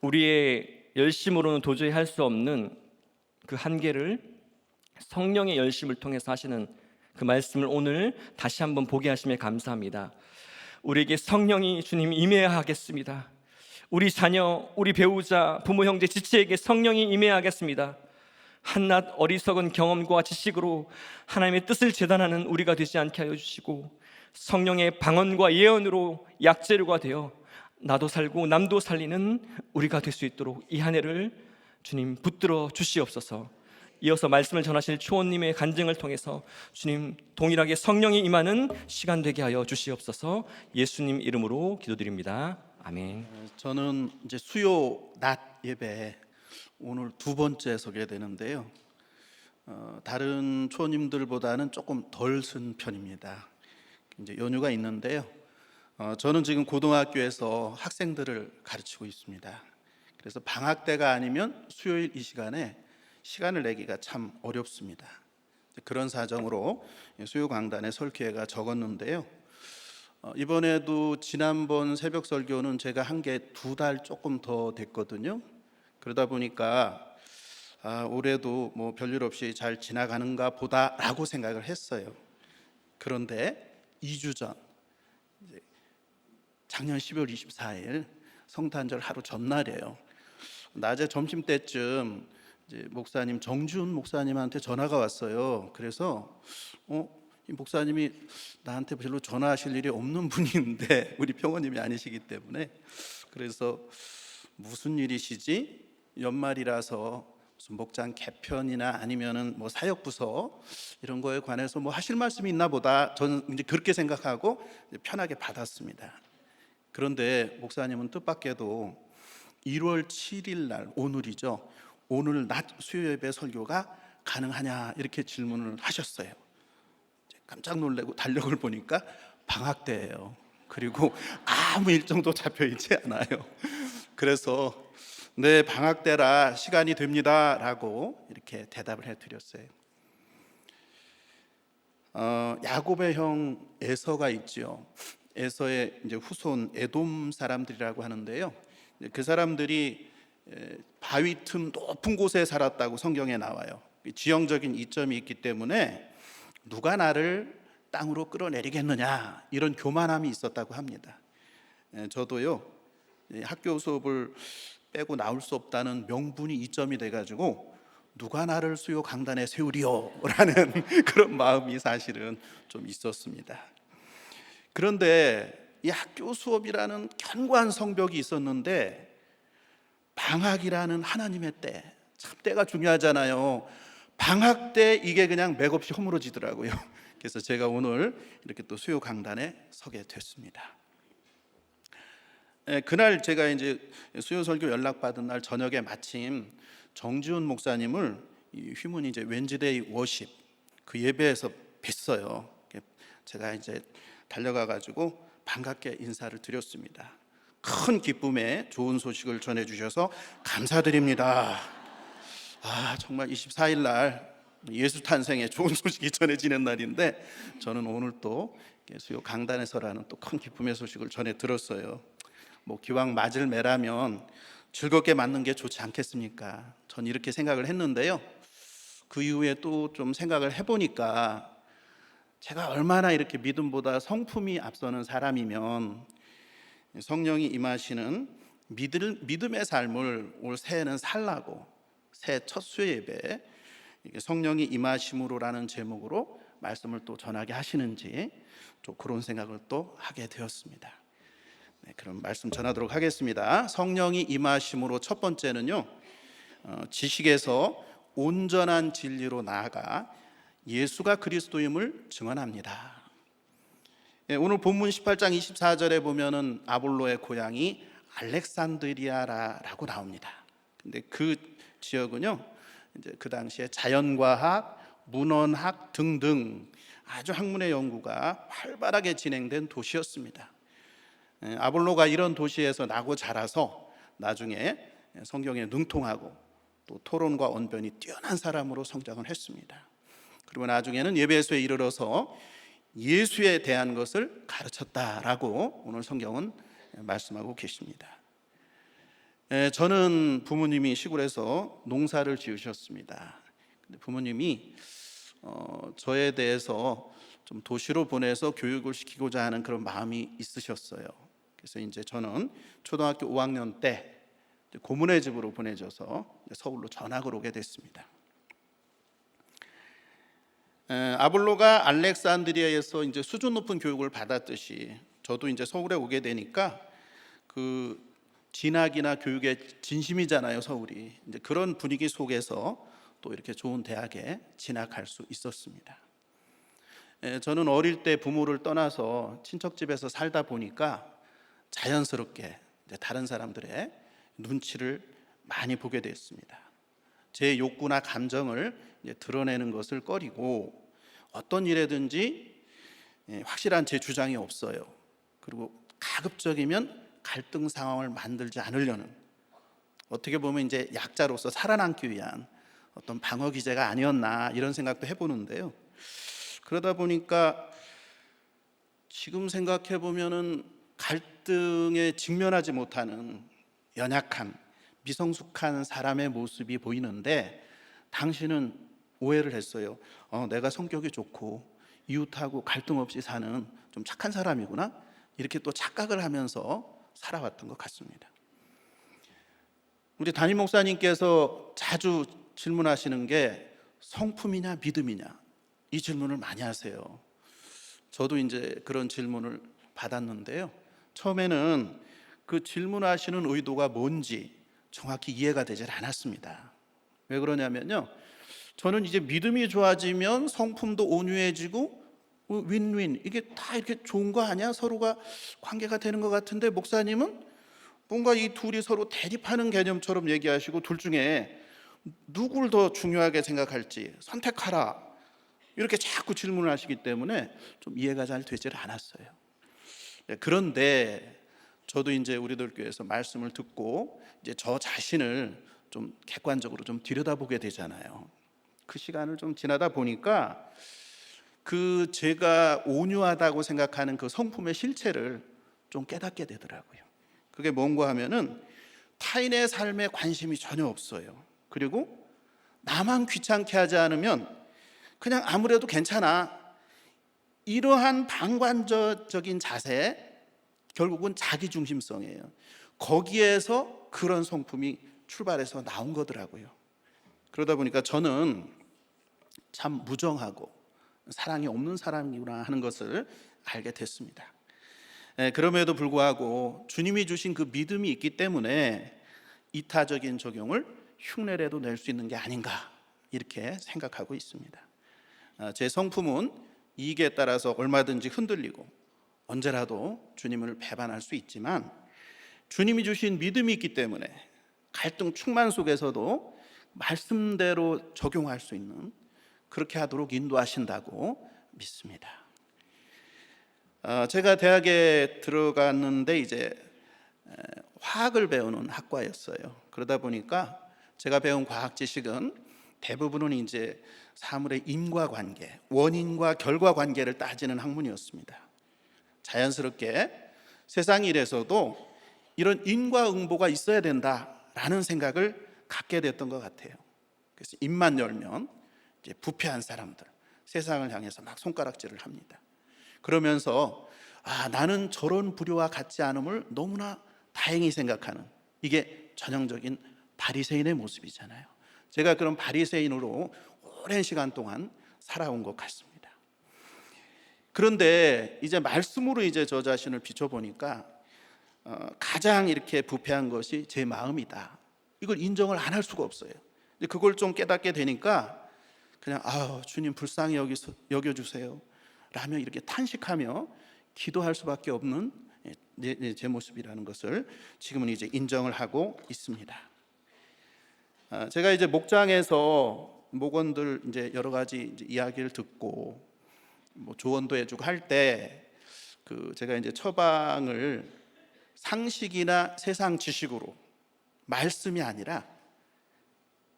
우리의 열심으로는 도저히 할 수 없는 그 한계를 성령의 열심을 통해서 하시는 그 말씀을 오늘 다시 한번 보게 하심에 감사합니다. 우리에게 성령이 주님 임해야 하겠습니다. 우리 자녀, 우리 배우자, 부모, 형제, 지체에게 성령이 임해야 하겠습니다. 한낱 어리석은 경험과 지식으로 하나님의 뜻을 재단하는 우리가 되지 않게 하여 주시고, 성령의 방언과 예언으로 약재료가 되어 나도 살고 남도 살리는 우리가 될 수 있도록 이 한 해를 주님 붙들어 주시옵소서. 이어서 말씀을 전하실 초원님의 간증을 통해서 주님 동일하게 성령이 임하는 시간 되게 하여 주시옵소서. 예수님 이름으로 기도드립니다. 아멘. 저는 이제 수요 낮 예배 오늘 두 번째 소개되는데요. 다른 초님들보다는 조금 덜 쓴 편입니다. 이제 연휴가 있는데요. 저는 지금 고등학교에서 학생들을 가르치고 있습니다. 그래서 방학 때가 아니면 수요일 이 시간에 시간을 내기가 참 어렵습니다. 그런 사정으로 수요 강단에 설 기회가 적었는데요. 이번에도 지난번 새벽 설교는 제가 한 게 2달 조금 더 됐거든요. 그러다 보니까 올해도 뭐 별일 없이 잘 지나가는가 보다라고 생각을 했어요. 그런데 2주 전, 작년 12월 24일 성탄절 하루 전날이에요. 낮에 점심 때쯤 이제 목사님 정준 목사님한테 전화가 왔어요. 그래서 이 목사님이 나한테 별로 전화하실 일이 없는 분인데 우리 평원님이 아니시기 때문에, 그래서 무슨 일이시지? 연말이라서 무슨 목장 개편이나 아니면은 뭐 사역부서 이런 거에 관해서 뭐 하실 말씀이 있나 보다, 저는 이제 그렇게 생각하고 편하게 받았습니다. 그런데 목사님은 뜻밖에도 1월 7일 날, 오늘이죠. 오늘 낮 수요 예배 설교가 가능하냐 이렇게 질문을 하셨어요. 깜짝 놀라고 달력을 보니까 방학 때예요. 그리고 아무 일정도 잡혀 있지 않아요. 그래서 네, 방학 때라 시간이 됩니다라고 이렇게 대답을 해드렸어요. 야곱의 형 에서가 있지요. 에서의 이제 후손 에돔 사람들이라고 하는데요. 그 사람들이 바위 틈 높은 곳에 살았다고 성경에 나와요. 지형적인 이점이 있기 때문에 누가 나를 땅으로 끌어내리겠느냐 이런 교만함이 있었다고 합니다. 저도요, 학교 수업을 빼고 나올 수 없다는 명분이 이점이 돼가지고 누가 나를 수요 강단에 세우리요 라는 그런 마음이 사실은 좀 있었습니다. 그런데 이 학교 수업이라는 견고한 성벽이 있었는데 방학이라는 하나님의 때, 참 때가 중요하잖아요. 방학 때 이게 그냥 맥없이 허물어지더라고요. 그래서 제가 오늘 이렇게 또 수요 강단에 서게 됐습니다. 그날 제가 이제 수요 설교 연락받은 날 저녁에 마침 정지훈 목사님을 이 휘문 이제 웬즈데이 워십 그 예배에서 뵀어요. 제가 이제 달려가 가지고 반갑게 인사를 드렸습니다. 큰 기쁨에 좋은 소식을 전해 주셔서 감사드립니다. 정말 24일 날 예수 탄생의 좋은 소식이 전해지는 날인데 저는 오늘 또 수요 강단에서라는 또 큰 기쁨의 소식을 전해 들었어요. 뭐 기왕 맞을 매라면 즐겁게 맞는 게 좋지 않겠습니까? 전 이렇게 생각을 했는데요. 그 이후에 또 좀 생각을 해보니까 제가 얼마나 이렇게 믿음보다 성품이 앞서는 사람이면 성령이 임하시는 믿음의 삶을 올 새해는 살라고 새해 첫 수요 예배 성령이 임하심으로라는 제목으로 말씀을 또 전하게 하시는지 좀 그런 생각을 또 하게 되었습니다. 네, 그럼 말씀 전하도록 하겠습니다. 성령이 임하심으로 첫 번째는요, 지식에서 온전한 진리로 나아가 예수가 그리스도임을 증언합니다. 네, 오늘 본문 18장 24절에 보면은 아볼로의 고향이 알렉산드리아라고 나옵니다. 근데 그 지역은요, 이제 그 당시에 자연과학, 문헌학 등등 아주 학문의 연구가 활발하게 진행된 도시였습니다. 아볼로가 이런 도시에서 나고 자라서 나중에 성경에 능통하고 또 토론과 언변이 뛰어난 사람으로 성장을 했습니다. 그리고 나중에는 예배소에 이르러서 예수에 대한 것을 가르쳤다라고 오늘 성경은 말씀하고 계십니다. 저는 부모님이 시골에서 농사를 지으셨습니다. 근데 부모님이 저에 대해서 좀 도시로 보내서 교육을 시키고자 하는 그런 마음이 있으셨어요. 그래서 이제 저는 초등학교 5학년 때 고모네 집으로 보내져서 서울로 전학을 오게 됐습니다. 아볼로가 알렉산드리아에서 이제 수준 높은 교육을 받았듯이 저도 이제 서울에 오게 되니까 그 진학이나 교육의 진심이잖아요, 서울이. 이제 그런 분위기 속에서 또 이렇게 좋은 대학에 진학할 수 있었습니다. 저는 어릴 때 부모를 떠나서 친척 집에서 살다 보니까 자연스럽게 다른 사람들의 눈치를 많이 보게 됐습니다. 제 욕구나 감정을 드러내는 것을 꺼리고 어떤 일에든지 확실한 제 주장이 없어요. 그리고 가급적이면 갈등 상황을 만들지 않으려는, 어떻게 보면 이제 약자로서 살아남기 위한 어떤 방어 기제가 아니었나 이런 생각도 해보는데요. 그러다 보니까 지금 생각해 보면은 갈등에 직면하지 못하는 연약한 미성숙한 사람의 모습이 보이는데 당신은 오해를 했어요. 내가 성격이 좋고 이웃하고 갈등 없이 사는 좀 착한 사람이구나, 이렇게 또 착각을 하면서 살아왔던 것 같습니다. 우리 담임 목사님께서 자주 질문하시는 게 성품이냐 믿음이냐, 이 질문을 많이 하세요. 저도 이제 그런 질문을 받았는데요. 처음에는 그 질문하시는 의도가 뭔지 정확히 이해가 되질 않았습니다. 왜 그러냐면요, 저는 이제 믿음이 좋아지면 성품도 온유해지고 윈윈, 이게 다 이렇게 좋은 거 아니야? 서로가 관계가 되는 것 같은데 목사님은 뭔가 이 둘이 서로 대립하는 개념처럼 얘기하시고 둘 중에 누굴 더 중요하게 생각할지 선택하라, 이렇게 자꾸 질문을 하시기 때문에 좀 이해가 잘 되질 않았어요. 그런데 저도 이제 우리들 교회에서 말씀을 듣고 이제 저 자신을 좀 객관적으로 좀 들여다보게 되잖아요. 그 시간을 좀 지나다 보니까 그 제가 온유하다고 생각하는 그 성품의 실체를 좀 깨닫게 되더라고요. 그게 뭔가 하면은 타인의 삶에 관심이 전혀 없어요. 그리고 나만 귀찮게 하지 않으면 그냥 아무래도 괜찮아, 이러한 방관적인 자세, 결국은 자기중심성이에요. 거기에서 그런 성품이 출발해서 나온 거더라고요. 그러다 보니까 저는 참 무정하고 사랑이 없는 사람이구나 하는 것을 알게 됐습니다. 그럼에도 불구하고 주님이 주신 그 믿음이 있기 때문에 이타적인 적용을 흉내라도 낼 수 있는 게 아닌가, 이렇게 생각하고 있습니다. 제 성품은 이익에 따라서 얼마든지 흔들리고 언제라도 주님을 배반할 수 있지만 주님이 주신 믿음이 있기 때문에 갈등 충만 속에서도 말씀대로 적용할 수 있는, 그렇게 하도록 인도하신다고 믿습니다. 제가 대학에 들어갔는데 이제 화학을 배우는 학과였어요. 그러다 보니까 제가 배운 과학 지식은 대부분은 이제 사물의 인과관계, 원인과 결과관계를 따지는 학문이었습니다. 자연스럽게 세상 일에서도 이런 인과응보가 있어야 된다라는 생각을 갖게 됐던 것 같아요. 그래서 입만 열면 이제 부패한 사람들, 세상을 향해서 막 손가락질을 합니다. 그러면서 나는 저런 불효와 같지 않음을 너무나 다행히 생각하는, 이게 전형적인 바리새인의 모습이잖아요. 제가 그런 바리새인으로 오랜 시간 동안 살아온 것 같습니다. 그런데 이제 말씀으로 이제 저 자신을 비춰보니까 가장 이렇게 부패한 것이 제 마음이다. 이걸 인정을 안 할 수가 없어요. 그걸 좀 깨닫게 되니까 그냥 주님 불쌍히 여겨주세요 라며 이렇게 탄식하며 기도할 수밖에 없는 제 모습이라는 것을 지금은 이제 인정을 하고 있습니다. 제가 이제 목장에서 목원들 이제 여러 가지 이제 이야기를 듣고 뭐 조언도 해주고 할 때 제가 이제 처방을 상식이나 세상 지식으로, 말씀이 아니라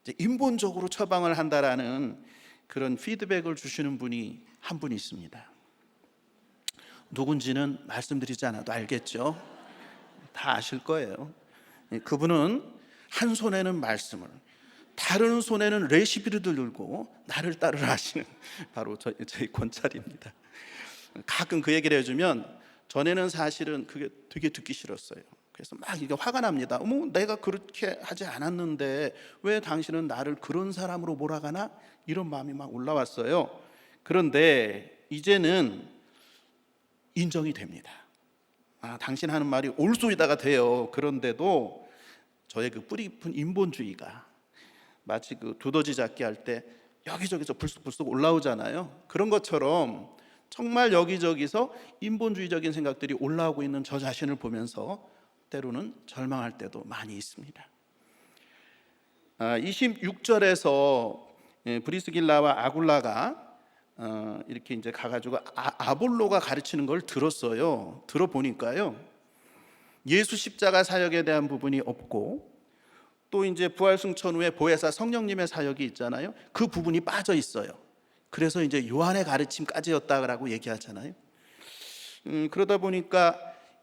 이제 인본적으로 처방을 한다라는 그런 피드백을 주시는 분이 한 분이 있습니다. 누군지는 말씀드리지 않아도 알겠죠? 다 아실 거예요. 그분은 한 손에는 말씀을, 다른 손에는 레시피를 들고 나를 따르라 하시는 바로 저희 권찰입니다. 가끔 그 얘기를 해주면 전에는 사실은 그게 되게 듣기 싫었어요. 그래서 막 이게 화가 납니다. 내가 그렇게 하지 않았는데 왜 당신은 나를 그런 사람으로 몰아가나? 이런 마음이 막 올라왔어요. 그런데 이제는 인정이 됩니다. 당신 하는 말이 옳소이다가 돼요. 그런데도 저의 그 뿌리 깊은 인본주의가 마치 그 두더지 잡기 할 때 여기저기서 불쑥불쑥 올라오잖아요. 그런 것처럼 정말 여기저기서 인본주의적인 생각들이 올라오고 있는 저 자신을 보면서 때로는 절망할 때도 많이 있습니다. 26절에서 브리스길라와 아굴라가 이렇게 이제 가가지고 아볼로가 가르치는 걸 들었어요. 들어보니까요, 예수 십자가 사역에 대한 부분이 없고, 또 이제 부활승천 후에 보혜사 성령님의 사역이 있잖아요. 그 부분이 빠져 있어요. 그래서 이제 요한의 가르침까지였다라고 얘기하잖아요. 그러다 보니까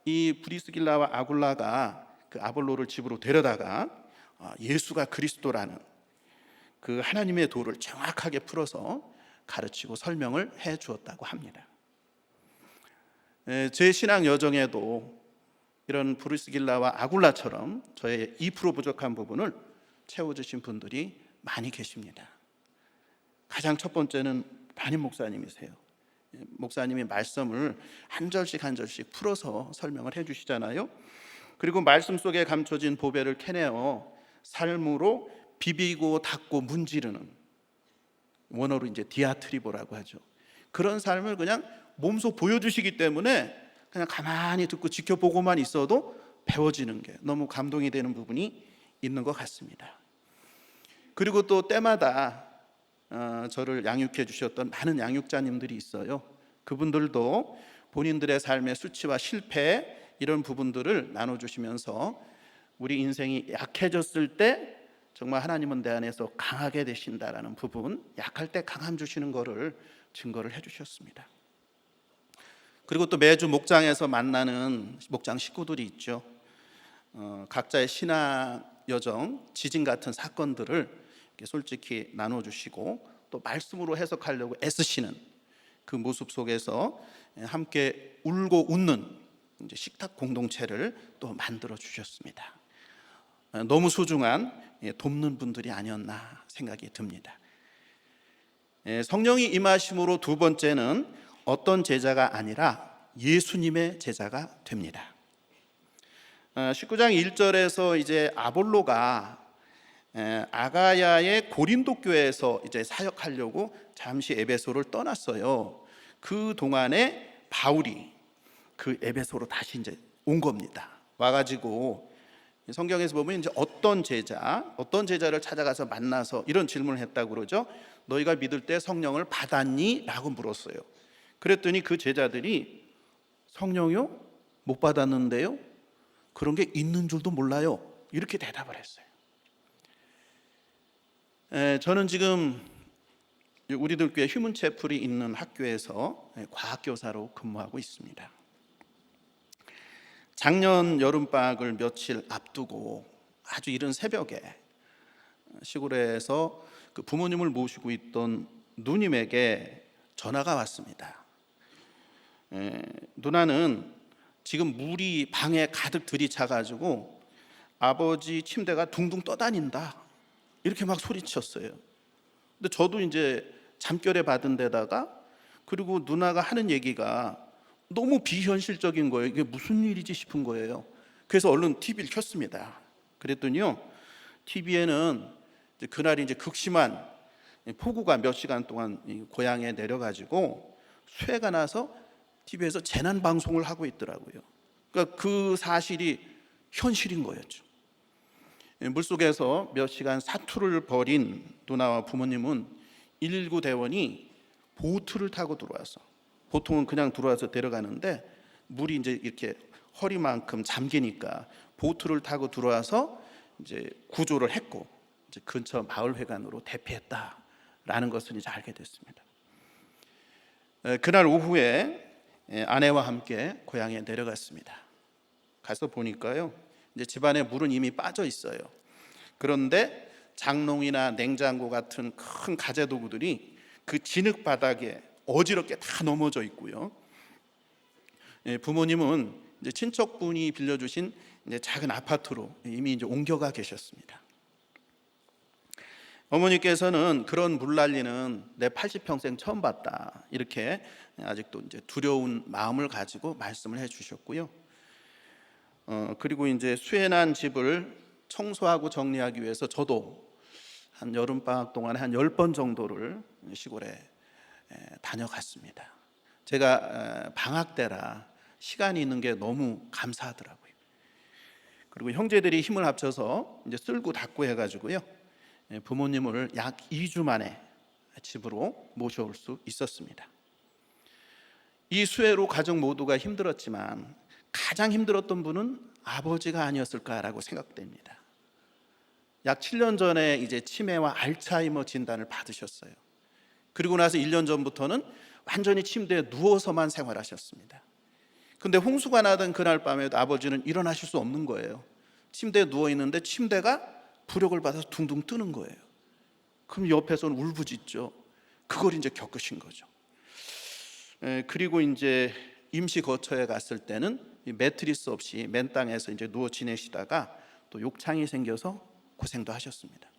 이 브리스길라와 아굴라가 그 아볼로를 집으로 데려다가 예수가 그리스도라는 그 하나님의 도를 정확하게 풀어서 가르치고 설명을 해 주었다고 합니다. 제 신앙 여정에도 이런 브리스길라와 아굴라처럼 저의 2% 부족한 부분을 채워주신 분들이 많이 계십니다. 가장 첫 번째는 담임 목사님이세요. 목사님이 말씀을 한 절씩 한 절씩 풀어서 설명을 해주시잖아요. 그리고 말씀 속에 감춰진 보배를 캐내어 삶으로 비비고 닦고 문지르는, 원어로 이제 디아트리보라고 하죠. 그런 삶을 그냥 몸소 보여주시기 때문에 그냥 가만히 듣고 지켜보고만 있어도 배워지는 게 너무 감동이 되는 부분이 있는 것 같습니다. 그리고 또 때마다 저를 양육해 주셨던 많은 양육자님들이 있어요. 그분들도 본인들의 삶의 수치와 실패, 이런 부분들을 나눠주시면서 우리 인생이 약해졌을 때 정말 하나님은 내 안에서 강하게 되신다라는 부분, 약할 때 강함 주시는 거를 증거를 해주셨습니다. 그리고 또 매주 목장에서 만나는 목장 식구들이 있죠. 각자의 신앙 여정, 지진 같은 사건들을 솔직히 나눠주시고 또 말씀으로 해석하려고 애쓰시는 그 모습 속에서 함께 울고 웃는 이제 식탁 공동체를 또 만들어 주셨습니다. 너무 소중한 돕는 분들이 아니었나 생각이 듭니다. 성령이 임하심으로 두 번째는 어떤 제자가 아니라 예수님의 제자가 됩니다. 19장 1절에서 이제 아볼로가 아가야의 고린도 교회에서 이제 사역하려고 잠시 에베소를 떠났어요. 그 동안에 바울이 그 에베소로 다시 이제 온 겁니다. 와가지고 성경에서 보면 이제 어떤 제자를 찾아가서 만나서 이런 질문을 했다고 그러죠. 너희가 믿을 때 성령을 받았니? 라고 물었어요. 그랬더니 그 제자들이 성령이요? 못 받았는데요? 그런 게 있는 줄도 몰라요. 이렇게 대답을 했어요. 저는 지금 우리들 교회 휴먼체플이 있는 학교에서 과학교사로 근무하고 있습니다. 작년 여름방학을 며칠 앞두고 아주 이른 새벽에 시골에서 그 부모님을 모시고 있던 누님에게 전화가 왔습니다. 누나는 지금 물이 방에 가득 들이차가지고 아버지 침대가 둥둥 떠다닌다, 이렇게 막 소리쳤어요. 근데 저도 이제 잠결에 받은 데다가, 그리고 누나가 하는 얘기가 너무 비현실적인 거예요. 이게 무슨 일이지 싶은 거예요. 그래서 얼른 TV를 켰습니다. 그랬더니요, TV에는 그날이 이제 극심한 폭우가 몇 시간 동안 고향에 내려가지고 쇠가 나서 TV에서 재난 방송을 하고 있더라고요. 그러니까 그 사실이 현실인 거였죠. 물속에서 몇 시간 사투를 벌인 누나와 부모님은 119 대원이 보트를 타고 들어와서, 보통은 그냥 들어와서 데려가는데 물이 이제 이렇게 허리만큼 잠기니까 보트를 타고 들어와서 이제 구조를 했고, 이제 근처 마을회관으로 대피했다라는 것을 이제 알게 됐습니다. 그날 오후에 아내와 함께 고향에 내려갔습니다. 가서 보니까요, 이제 집안에 물은 이미 빠져 있어요. 그런데 장롱이나 냉장고 같은 큰 가재 도구들이 그 진흙 바닥에 어지럽게 다 넘어져 있고요. 부모님은 이제 친척분이 빌려주신 이제 작은 아파트로 이미 이제 옮겨가 계셨습니다. 어머니께서는 그런 물난리는 내 80평생 처음 봤다, 이렇게 아직도 이제 두려운 마음을 가지고 말씀을 해주셨고요. 그리고 이제 수해난 집을 청소하고 정리하기 위해서 저도 한 여름 방학 동안에 한 10번 정도를 시골에 다녀갔습니다. 제가 방학 때라 시간이 있는 게 너무 감사하더라고요. 그리고 형제들이 힘을 합쳐서 이제 쓸고 닦고 해가지고요, 부모님을 약 2주 만에 집으로 모셔올 수 있었습니다. 이 수해로 가족 모두가 힘들었지만 가장 힘들었던 분은 아버지가 아니었을까라고 생각됩니다. 약 7년 전에 이제 치매와 알츠하이머 진단을 받으셨어요. 그리고 나서 1년 전부터는 완전히 침대에 누워서만 생활하셨습니다. 근데 홍수가 나던 그날 밤에도 아버지는 일어나실 수 없는 거예요. 침대에 누워 있는데 침대가 부력을 받아서 둥둥 뜨는 거예요. 그럼 옆에서는 울부짖죠. 그걸 이제 겪으신 거죠. 그리고 이제 임시 거처에 갔을 때는 매트리스 없이 맨 땅에서 이제 누워 지내시다가 또 욕창이 생겨서 고생도 하셨습니다.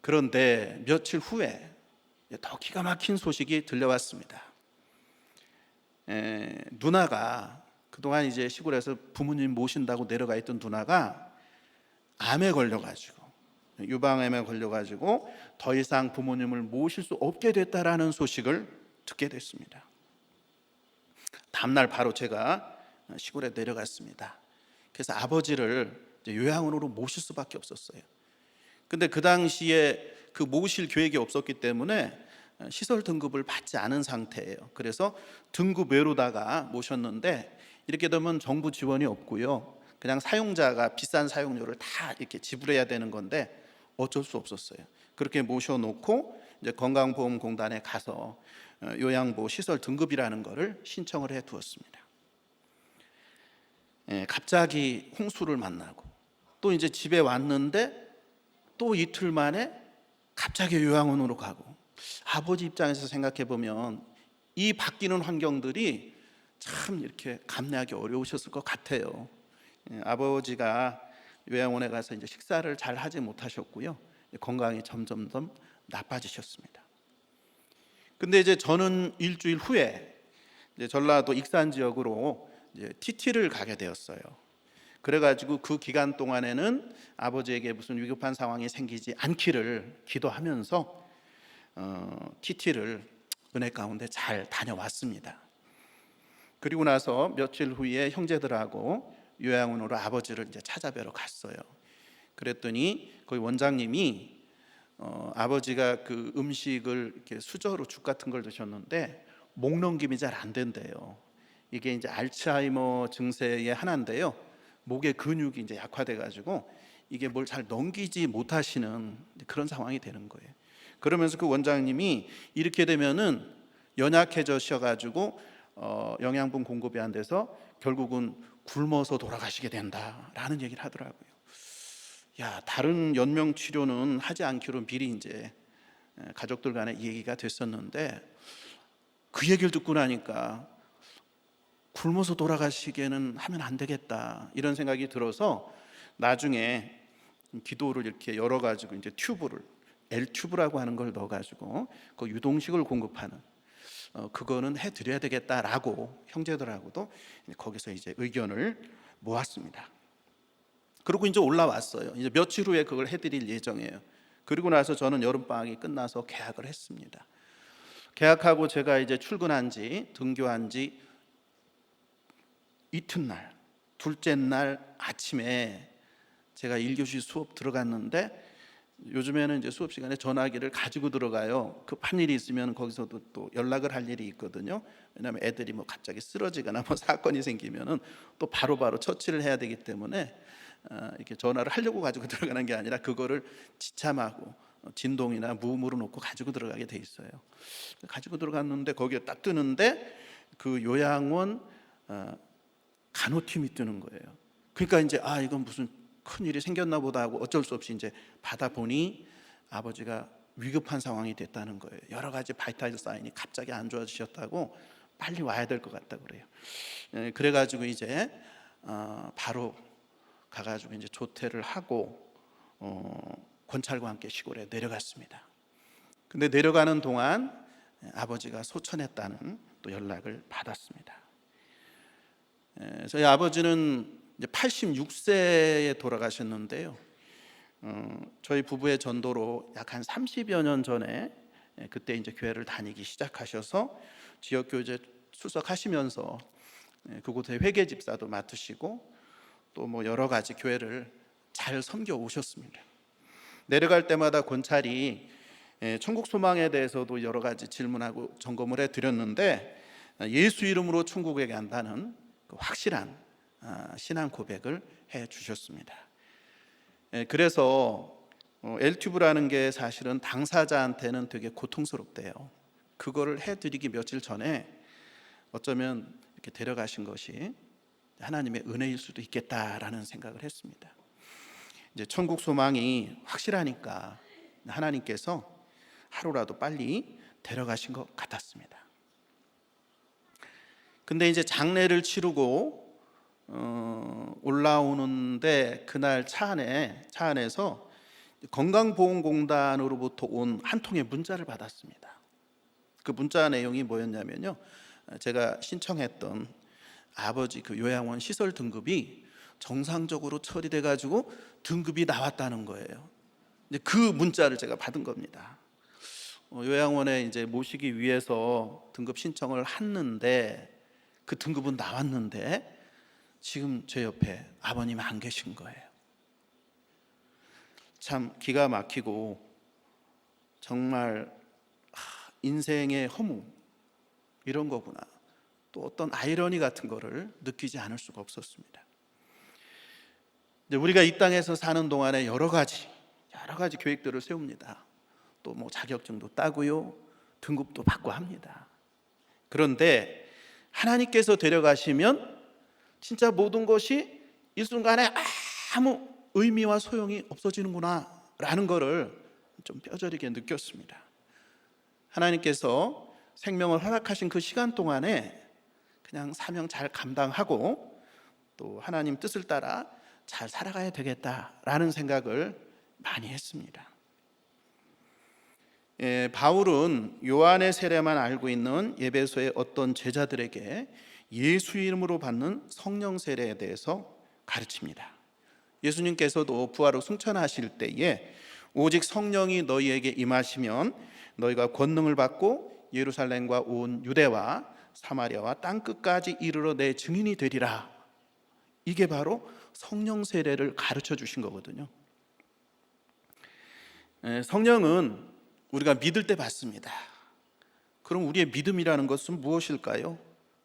그런데 며칠 후에 더 기가 막힌 소식이 들려왔습니다. 누나가 그동안 이제 시골에서 부모님 모신다고 내려가 있던 누나가 암에 걸려가지고, 유방암에 걸려가지고 더 이상 부모님을 모실 수 없게 됐다라는 소식을 듣게 됐습니다. 다음날 바로 제가 시골에 내려갔습니다. 그래서 아버지를 요양원으로 모실 수밖에 없었어요. 근데 그 당시에 그 모실 계획이 없었기 때문에 시설 등급을 받지 않은 상태예요. 그래서 등급 외로다가 모셨는데, 이렇게 되면 정부 지원이 없고요, 그냥 사용자가 비싼 사용료를 다 이렇게 지불해야 되는 건데 어쩔 수 없었어요. 그렇게 모셔놓고 이제 건강보험공단에 가서 요양보 시설 등급이라는 거를 신청을 해 두었습니다. 갑자기 홍수를 만나고 또 이제 집에 왔는데 또 이틀 만에 갑자기 요양원으로 가고, 아버지 입장에서 생각해 보면 이 바뀌는 환경들이 참 이렇게 감내하기 어려우셨을 것 같아요. 아버지가 요양원에 가서 이제 식사를 잘 하지 못하셨고요, 건강이 점점점 나빠지셨습니다. 근데 이제 저는 일주일 후에 이제 전라도 익산 지역으로 이제 TT를 가게 되었어요. 그래가지고 그 기간 동안에는 아버지에게 무슨 위급한 상황이 생기지 않기를 기도하면서 TT를 은혜 가운데 잘 다녀왔습니다. 그리고 나서 며칠 후에 형제들하고 요양원으로 아버지를 이제 찾아뵈러 갔어요. 그랬더니 거기 원장님이 아버지가 그 음식을 이렇게 수저로 죽 같은 걸 드셨는데 목 넘김이 잘 안 된대요. 이게 이제 알츠하이머 증세의 하나인데요, 목의 근육이 이제 약화돼 가지고 이게 뭘 잘 넘기지 못하시는 그런 상황이 되는 거예요. 그러면서 그 원장님이 이렇게 되면은 연약해져셔가지고 영양분 공급이 안 돼서 결국은 굶어서 돌아가시게 된다라는 얘기를 하더라고요. 야, 다른 연명 치료는 하지 않기로 미리 이제 가족들 간에 얘기가 됐었는데 그 얘기를 듣고 나니까 굶어서 돌아가시게는 하면 안 되겠다 이런 생각이 들어서 나중에 기도를 이렇게 열어가지고 이제 튜브를 L튜브라고 하는 걸 넣어가지고 그 유동식을 공급하는 그거는 해드려야 되겠다라고 형제들하고도 거기서 이제 의견을 모았습니다. 그리고 이제 올라왔어요. 이제 며칠 후에 그걸 해드릴 예정이에요. 그리고 나서 저는 여름방학이 끝나서 개학을 했습니다. 개학하고 제가 이제 출근한 지 등교한 지 이튿날 둘째 날 아침에 제가 1교시 수업 들어갔는데 요즘에는 이제 수업 시간에 전화기를 가지고 들어가요. 급한 일이 있으면 거기서도 또 연락을 할 일이 있거든요. 왜냐하면 애들이 뭐 갑자기 쓰러지거나 뭐 사건이 생기면은 또 바로바로 처치를 해야 되기 때문에 이렇게 전화를 하려고 가지고 들어가는 게 아니라 그거를 지참하고 진동이나 무음으로 놓고 가지고 들어가게 돼 있어요. 가지고 들어갔는데 거기에 딱 뜨는데 그 요양원 간호팀이 뜨는 거예요. 그러니까 이제 이건 무슨 큰 일이 생겼나 보다 하고 어쩔 수 없이 이제 받아보니 아버지가 위급한 상황이 됐다는 거예요. 여러 가지 바이탈 사인이 갑자기 안 좋아지셨다고 빨리 와야 될 것 같다 그래요. 그래가지고 이제 바로 가가지고 이제 조퇴를 하고 권찰과 함께 시골에 내려갔습니다. 근데 내려가는 동안 아버지가 소천했다는 또 연락을 받았습니다. 저희 아버지는 이제 86세에 돌아가셨는데요. 저희 부부의 전도로 약 한 30여 년 전에 그때 이제 교회를 다니기 시작하셔서 지역교제 출석하시면서 그곳에 회계 집사도 맡으시고 또 뭐 여러 가지 교회를 잘 섬겨 오셨습니다. 내려갈 때마다 권찰이 천국 소망에 대해서도 여러 가지 질문하고 점검을 해드렸는데 예수 이름으로 천국에 간다는 그 확실한 신앙 고백을 해 주셨습니다. 그래서 L튜브라는 게 사실은 당사자한테는 되게 고통스럽대요. 그거를 해드리기 며칠 전에 어쩌면 이렇게 데려가신 것이 하나님의 은혜일 수도 있겠다라는 생각을 했습니다. 이제 천국 소망이 확실하니까 하나님께서 하루라도 빨리 데려가신 것 같았습니다. 근데 이제 장례를 치르고 올라오는데 그날 차 안에서 건강보험공단으로부터 온 한 통의 문자를 받았습니다. 그 문자 내용이 뭐였냐면요, 제가 신청했던 아버지 그 요양원 시설 등급이 정상적으로 처리돼 가지고 등급이 나왔다는 거예요. 이제 그 문자를 제가 받은 겁니다. 요양원에 이제 모시기 위해서 등급 신청을 했는데 그 등급은 나왔는데 지금 제 옆에 아버님 안 계신 거예요. 참 기가 막히고 정말 인생의 허무 이런 거구나. 또 어떤 아이러니 같은 거를 느끼지 않을 수가 없었습니다. 우리가 이 땅에서 사는 동안에 여러 가지 계획들을 세웁니다. 또 뭐 자격증도 따고요, 등급도 받고 합니다. 그런데 하나님께서 데려가시면 진짜 모든 것이 일순간에 아무 의미와 소용이 없어지는구나 라는 거를 좀 뼈저리게 느꼈습니다. 하나님께서 생명을 허락하신 그 시간 동안에 그냥 사명 잘 감당하고 또 하나님 뜻을 따라 잘 살아가야 되겠다라는 생각을 많이 했습니다. 바울은 요한의 세례만 알고 있는 에베소의 어떤 제자들에게 예수 이름으로 받는 성령 세례에 대해서 가르칩니다. 예수님께서도 부활 후 승천하실 때에 오직 성령이 너희에게 임하시면 너희가 권능을 받고 예루살렘과 온 유대와 사마리아와 땅끝까지 이르러 내 증인이 되리라. 이게 바로 성령 세례를 가르쳐 주신 거거든요. 성령은 우리가 믿을 때 받습니다. 그럼 우리의 믿음이라는 것은 무엇일까요?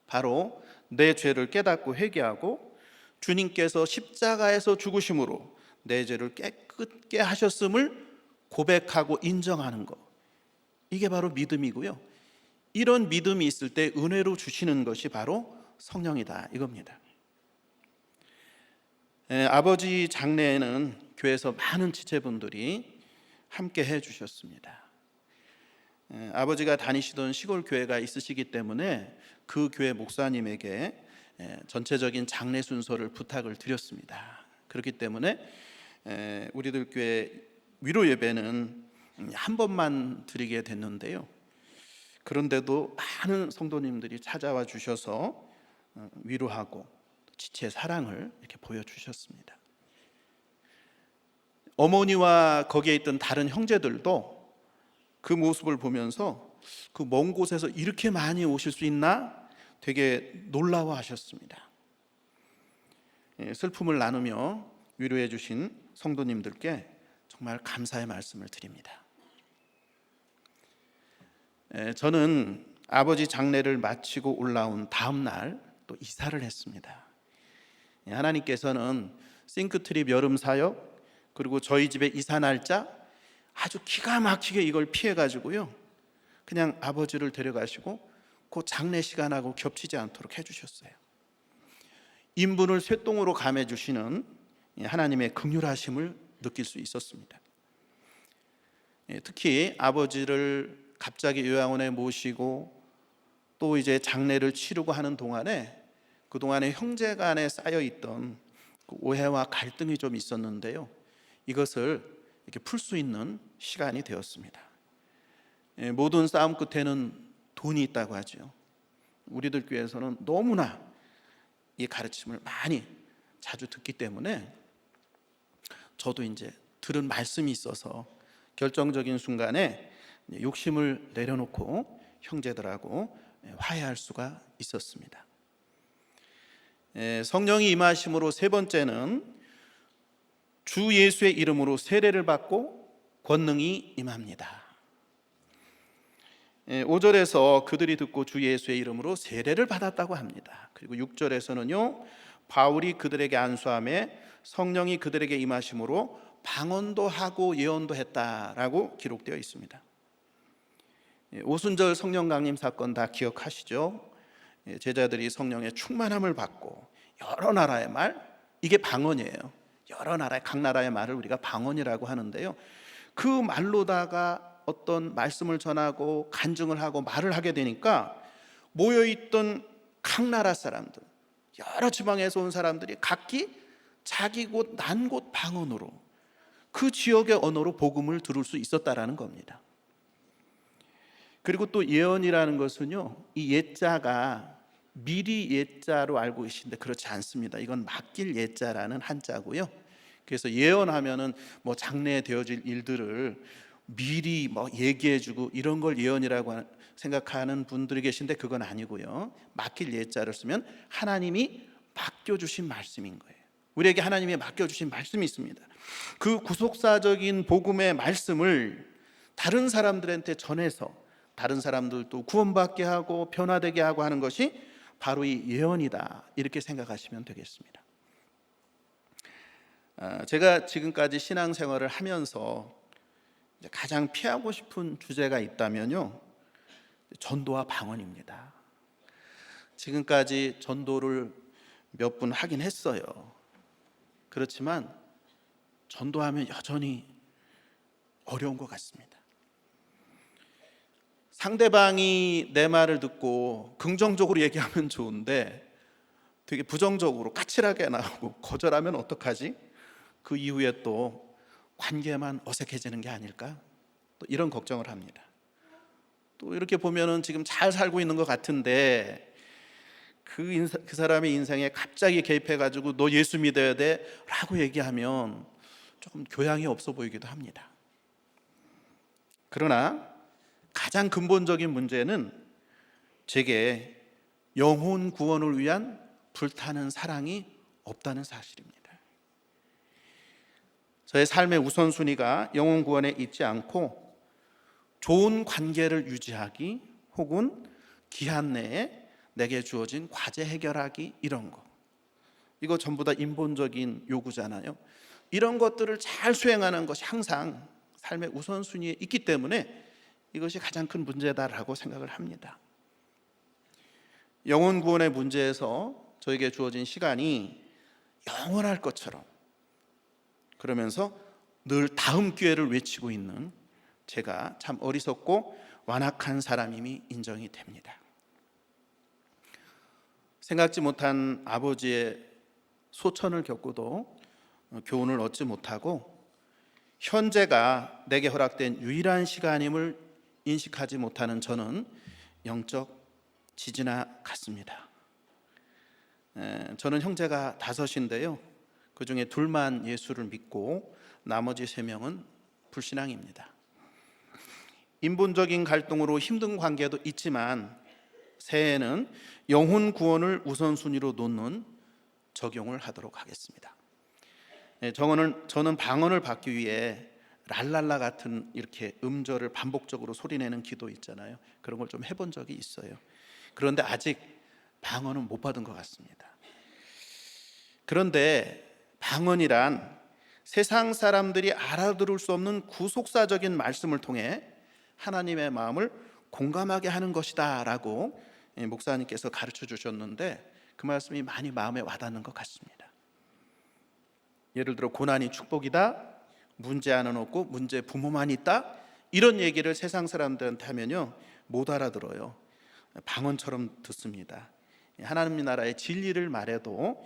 바로 내 죄를 깨닫고 회개하고 주님께서 십자가에서 죽으심으로 내 죄를 깨끗게 하셨음을 고백하고 인정하는 것, 이게 바로 믿음이고요. 이런 믿음이 있을 때 은혜로 주시는 것이 바로 성령이다, 이겁니다. 아버지 장례에는 교회에서 많은 지체분들이 함께 해주셨습니다. 아버지가 다니시던 시골 교회가 있으시기 때문에 그 교회 목사님에게 전체적인 장례 순서를 부탁을 드렸습니다. 그렇기 때문에 우리들 교회 위로 예배는 한 번만 드리게 됐는데요. 그런데도 많은 성도님들이 찾아와 주셔서 위로하고 지체의 사랑을 이렇게 보여주셨습니다. 어머니와 거기에 있던 다른 형제들도 그 모습을 보면서 그 먼 곳에서 이렇게 많이 오실 수 있나 되게 놀라워하셨습니다. 슬픔을 나누며 위로해 주신 성도님들께 정말 감사의 말씀을 드립니다. 저는 아버지 장례를 마치고 올라온 다음 날 또 이사를 했습니다. 하나님께서는 싱크트립 여름 사역, 그리고 저희 집의 이사 날짜 아주 기가 막히게 이걸 피해 가지고요, 그냥 아버지를 데려가시고 그 장례 시간하고 겹치지 않도록 해주셨어요. 인분을 쇠똥으로 감해 주시는 하나님의 긍휼하심을 느낄 수 있었습니다. 특히 아버지를 갑자기 요양원에 모시고 또 이제 장례를 치르고 하는 동안에 그동안에 형제 간에 쌓여있던 그 오해와 갈등이 좀 있었는데요, 이것을 이렇게 풀 수 있는 시간이 되었습니다. 모든 싸움 끝에는 돈이 있다고 하죠. 우리들 교회에서는 너무나 이 가르침을 많이 자주 듣기 때문에 저도 이제 들은 말씀이 있어서 결정적인 순간에 욕심을 내려놓고 형제들하고 화해할 수가 있었습니다. 성령이 임하심으로 세 번째는 주 예수의 이름으로 세례를 받고 권능이 임합니다. 5절에서 그들이 듣고 주 예수의 이름으로 세례를 받았다고 합니다. 그리고 6절에서는요, 바울이 그들에게 안수함에 성령이 그들에게 임하심으로 방언도 하고 예언도 했다라고 기록되어 있습니다. 오순절 성령 강림 사건 다 기억하시죠? 제자들이 성령의 충만함을 받고 여러 나라의 말, 이게 방언이에요. 여러 나라의, 각 나라의 말을 우리가 방언이라고 하는데요, 그 말로다가 어떤 말씀을 전하고 간증을 하고 말을 하게 되니까 모여있던 각 나라 사람들, 여러 지방에서 온 사람들이 각기 자기 곳 난 곳 방언으로 그 지역의 언어로 복음을 들을 수 있었다라는 겁니다. 그리고 또 예언이라는 것은요, 이 예자가 미리 예자로 알고 계신데 그렇지 않습니다. 이건 맡길 예자라는 한자고요. 그래서 예언하면은 뭐 장래에 되어질 일들을 미리 뭐 얘기해주고 이런 걸 예언이라고 생각하는 분들이 계신데 그건 아니고요. 맡길 예자를 쓰면 하나님이 맡겨주신 말씀인 거예요. 우리에게 하나님이 맡겨주신 말씀이 있습니다. 그 구속사적인 복음의 말씀을 다른 사람들한테 전해서 다른 사람들도 구원받게 하고 변화되게 하고 하는 것이 바로 이 예언이다, 이렇게 생각하시면 되겠습니다. 제가 지금까지 신앙생활을 하면서 가장 피하고 싶은 주제가 있다면요, 전도와 방언입니다. 지금까지 전도를 몇 분 하긴 했어요. 그렇지만 전도하면 여전히 어려운 것 같습니다. 상대방이 내 말을 듣고 긍정적으로 얘기하면 좋은데 되게 부정적으로 까칠하게 나오고 거절하면 어떡하지? 그 이후에 또 관계만 어색해지는 게 아닐까? 또 이런 걱정을 합니다. 또 이렇게 보면은 지금 잘 살고 있는 것 같은데 그 사람의 인생에 갑자기 개입해가지고 너 예수 믿어야 돼 라고 얘기하면 조금 교양이 없어 보이기도 합니다. 그러나 가장 근본적인 문제는 제게 영혼 구원을 위한 불타는 사랑이 없다는 사실입니다. 저의 삶의 우선순위가 영혼 구원에 있지 않고 좋은 관계를 유지하기 혹은 기한 내에 내게 주어진 과제 해결하기, 이런 거, 이거 전부 다 인본적인 요구잖아요. 이런 것들을 잘 수행하는 것이 항상 삶의 우선순위에 있기 때문에 이것이 가장 큰 문제다라고 생각을 합니다. 영혼 구원의 문제에서 저에게 주어진 시간이 영원할 것처럼, 그러면서 늘 다음 기회를 외치고 있는 제가 참 어리석고 완악한 사람임이 인정이 됩니다. 생각지 못한 아버지의 소천을 겪고도 교훈을 얻지 못하고 현재가 내게 허락된 유일한 시간임을 인식하지 못하는 저는 영적 지지나 같습니다. 저는 형제가 5인데요, 그 중에 2만 예수를 믿고 나머지 3명은 불신앙입니다. 인본적인 갈등으로 힘든 관계도 있지만 새해에는 영혼 구원을 우선순위로 놓는 적용을 하도록 하겠습니다. 저는 방언을 받기 위해 랄랄라 같은 이렇게 음절을 반복적으로 소리내는 기도 있잖아요. 그런 걸 좀 해본 적이 있어요. 그런데 아직 방언은 못 받은 것 같습니다. 그런데 방언이란 세상 사람들이 알아들을 수 없는 구속사적인 말씀을 통해 하나님의 마음을 공감하게 하는 것이다 라고 목사님께서 가르쳐 주셨는데, 그 말씀이 많이 마음에 와닿는 것 같습니다. 예를 들어 고난이 축복이다, 문제 하나는 없고 문제 부모만 있다, 이런 얘기를 세상 사람들한테 하면요 못 알아들어요. 방언처럼 듣습니다. 하나님 나라의 진리를 말해도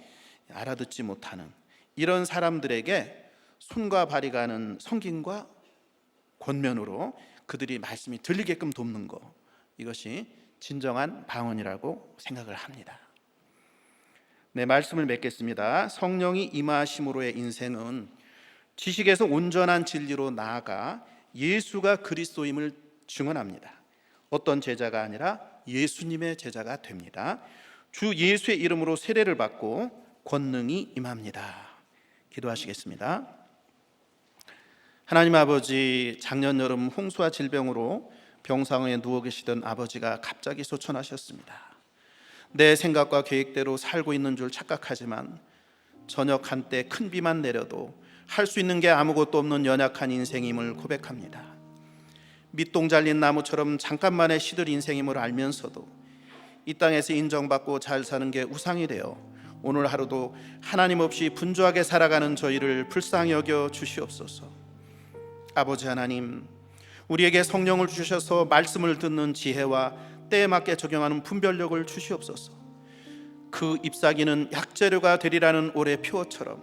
알아듣지 못하는 이런 사람들에게 손과 발이 가는 성김과 권면으로 그들이 말씀이 들리게끔 돕는 것, 이것이 진정한 방언이라고 생각을 합니다. 네, 말씀을 맺겠습니다. 성령이 임하심으로의 인생은 지식에서 온전한 진리로 나아가 예수가 그리스도임을 증언합니다. 어떤 제자가 아니라 예수님의 제자가 됩니다. 주 예수의 이름으로 세례를 받고 권능이 임합니다. 기도하시겠습니다. 하나님 아버지, 작년 여름 홍수와 질병으로 병상에 누워 계시던 아버지가 갑자기 소천하셨습니다. 내 생각과 계획대로 살고 있는 줄 착각하지만 저녁 한때 큰 비만 내려도 할 수 있는 게 아무것도 없는 연약한 인생임을 고백합니다. 밑동 잘린 나무처럼 잠깐만의 시들 인생임을 알면서도 이 땅에서 인정받고 잘 사는 게 우상이 되어 오늘 하루도 하나님 없이 분주하게 살아가는 저희를 불쌍히 여겨 주시옵소서. 아버지 하나님, 우리에게 성령을 주셔서 말씀을 듣는 지혜와 때에 맞게 적용하는 분별력을 주시옵소서. 그 잎사귀는 약재료가 되리라는 올해 표어처럼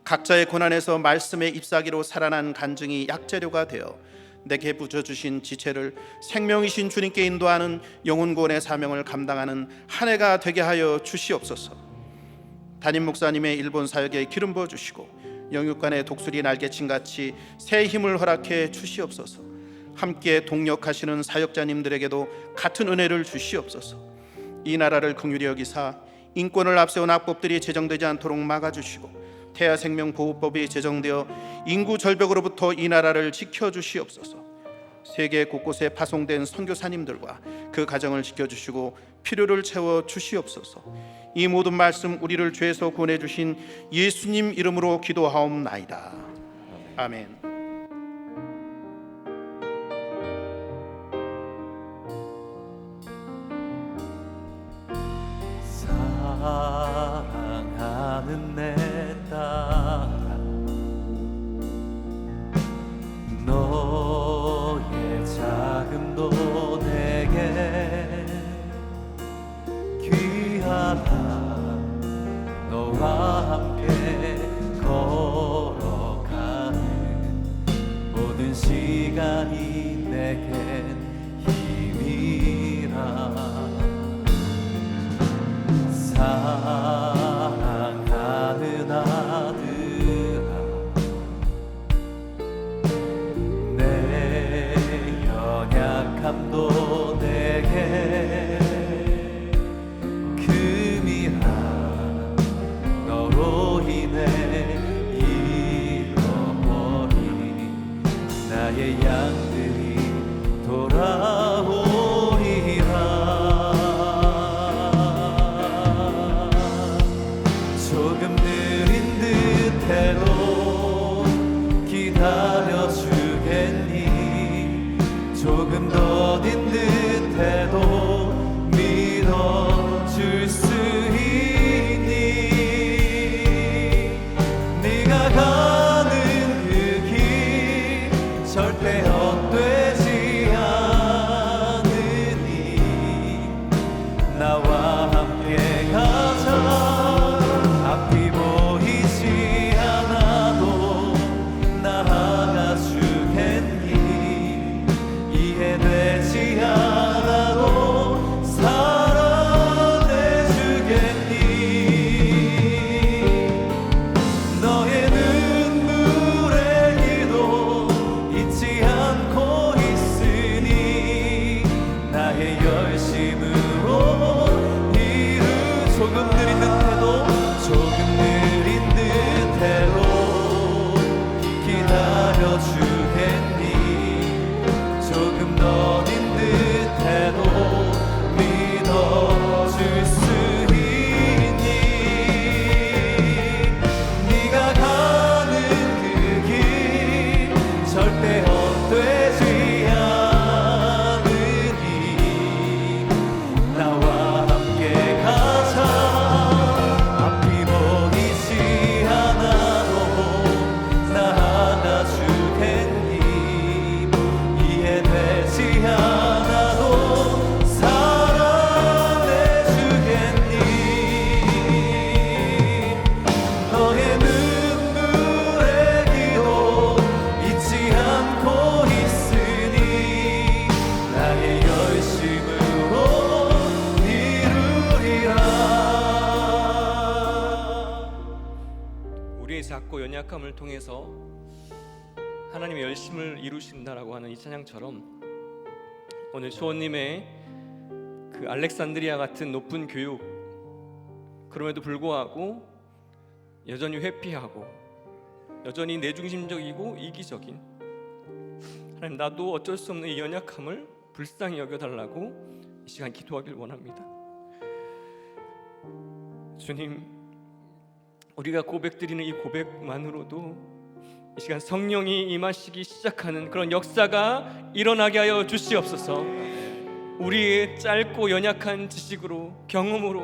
각자의 고난에서 말씀의 잎사귀로 살아난 간증이 약재료가 되어 내게 부어주신 지체를 생명이신 주님께 인도하는 영혼구원의 사명을 감당하는 한 해가 되게 하여 주시옵소서. 담임 목사님의 일본 사역에 기름 부어주시고 영육간의 독수리 날개친같이 새 힘을 허락해 주시옵소서. 함께 동력하시는 사역자님들에게도 같은 은혜를 주시옵소서. 이 나라를 긍휼히 여기사 인권을 앞세운 악법들이 제정되지 않도록 막아주시고 태아생명보호법이 제정되어 인구 절벽으로부터 이 나라를 지켜주시옵소서. 세계 곳곳에 파송된 선교사님들과 그 가정을 지켜주시고 필요를 채워주시옵소서. 이 모든 말씀 우리를 죄에서 구원해 주신 예수님 이름으로 기도하옵나이다. 아멘. 사랑하는 내 딸아, 너의 자금도 내게 귀하다. 너와 함께 걸어가는 모든 시간이 내겐 힘이라. 사랑하는 아들아, 내 연약함도 내게 금이라. 너로 인해 잃어버린 나의 양들이 돌아오리라. 조금 느린 듯해도 우리의 작고 연약함을 통해서 하나님의 열심을 이루신다라고 하는 이 찬양처럼 오늘 초원님의 그 알렉산드리아 같은 높은 교육, 그럼에도 불구하고 여전히 회피하고 여전히 내중심적이고 이기적인 하나님, 나도 어쩔 수 없는 이 연약함을 불쌍히 여겨달라고 이 시간 기도하길 원합니다. 주님, 우리가 고백드리는 이 고백만으로도 이 시간 성령이 임하시기 시작하는 그런 역사가 일어나게 하여 주시옵소서. 우리의 짧고 연약한 지식으로, 경험으로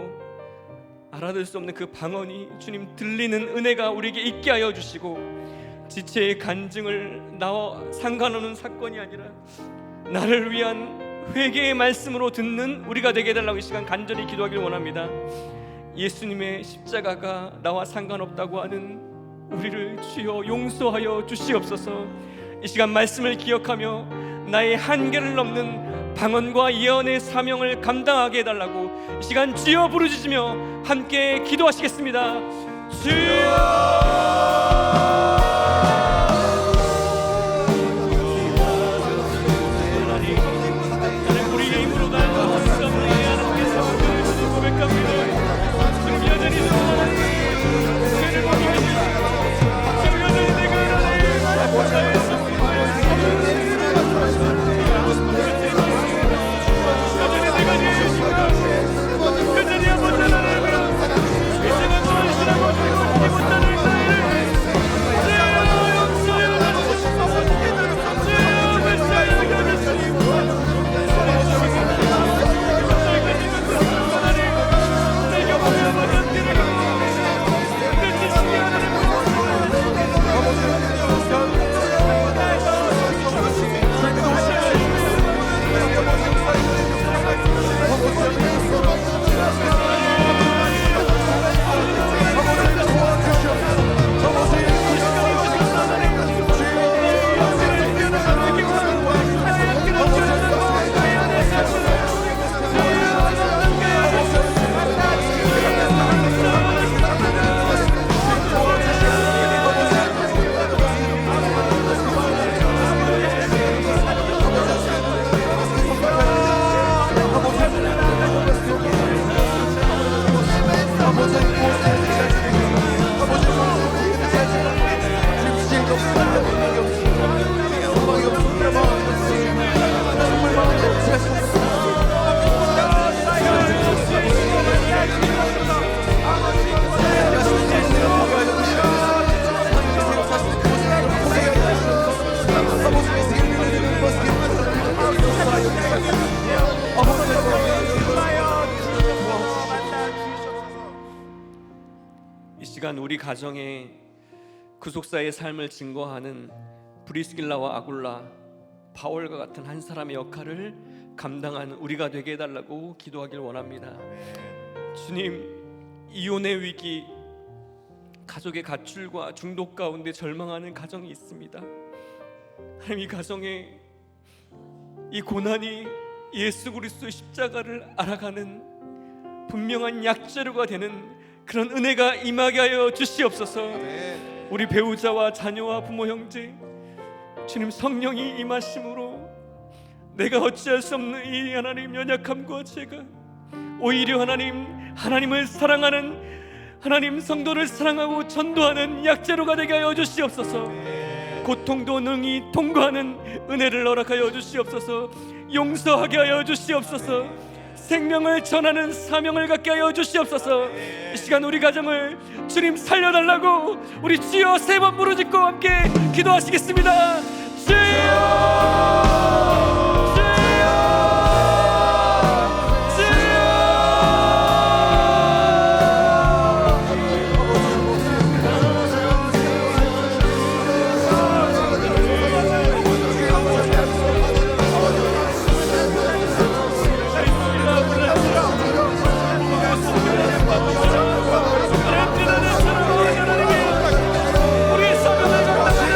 알아들 수 없는 그 방언이 주님 들리는 은혜가 우리에게 있게 하여 주시고, 지체의 간증을 나와 상관없는 사건이 아니라 나를 위한 회개의 말씀으로 듣는 우리가 되게 해달라고 이 시간 간절히 기도하길 원합니다. 예수님의 십자가가 나와 상관없다고 하는 우리를 주여 용서하여 주시옵소서. 이 시간 말씀을 기억하며 나의 한계를 넘는 방언과 예언의 사명을 감당하게 해달라고 이 시간 주여 부르짖으며 함께 기도하시겠습니다. 주여! 이 시간 우리 가정에 구속사의 삶을 증거하는 브리스길라와 아굴라, 바울과 같은 한 사람의 역할을 감당하는 우리가 되게 해달라고 기도하길 원합니다. 주님, 이혼의 위기, 가족의 가출과 중독 가운데 절망하는 가정이 있습니다. 하나님, 이 가정에 이 고난이 예수 그리스도의 십자가를 알아가는 분명한 약재료가 되는 그런 은혜가 임하게 하여 주시옵소서. 우리 배우자와 자녀와 부모 형제, 주님 성령이 임하심으로 내가 어찌할 수 없는 이 하나님 연약함과 죄가 오히려 하나님을 사랑하는, 하나님 성도를 사랑하고 전도하는 약재료가 되게 하여 주시옵소서. 고통도 능히 통과하는 은혜를 허락하여 주시옵소서. 용서하게 하여 주시옵소서. 생명을 전하는 사명을 갖게 하여 주시옵소서. 이 시간 우리 가정을 주님 살려달라고 우리 주여 세 번 부르짖고 함께 기도하시겠습니다. 주여! 우리 사명을 감당하는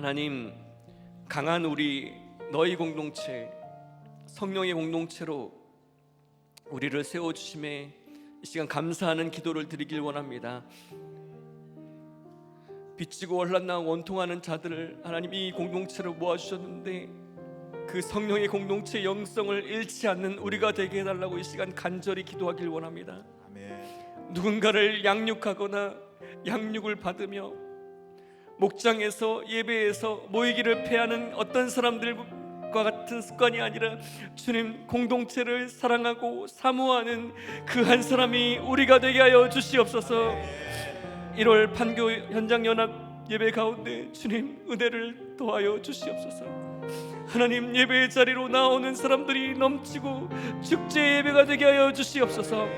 하나님, 강한 우리 너희 공동체, 성령의 공동체로 우리를 세워주심에 이 시간 감사하는 기도를 드리길 원합니다. 비치고 혼란나고 원통하는 자들을 하나님 이 공동체로 모아주셨는데 그 성령의 공동체 영성을 잃지 않는 우리가 되게 해달라고 이 시간 간절히 기도하길 원합니다. 누군가를 양육하거나 양육을 받으며 목장에서 예배에서 모이기를 패하는 어떤 사람들과 같은 습관이 아니라 주님, 공동체를 사랑하고 사모하는 그 한 사람이 우리가 되게 하여 주시옵소서. 1월 판교 현장연합 예배 가운데 주님 은혜를 더하여 주시옵소서. 하나님, 예배의 자리로 나오는 사람들이 넘치고 축제 예배가 되게 하여 주시옵소서.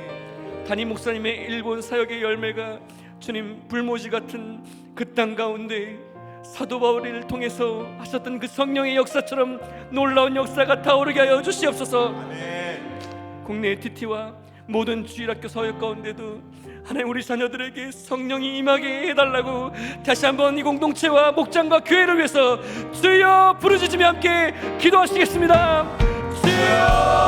담임 목사님의 일본 사역의 열매가 주님 불모지 같은 그 땅 가운데 사도 바울을 통해서 하셨던 그 성령의 역사처럼 놀라운 역사가 타오르게 하여 주시옵소서. 국내 TT와 모든 주일학교 사역 가운데도 하나님 우리 자녀들에게 성령이 임하게 해달라고 다시 한번 이 공동체와 목장과 교회를 위해서 주여 부르짖으며 함께 기도하시겠습니다. 주여!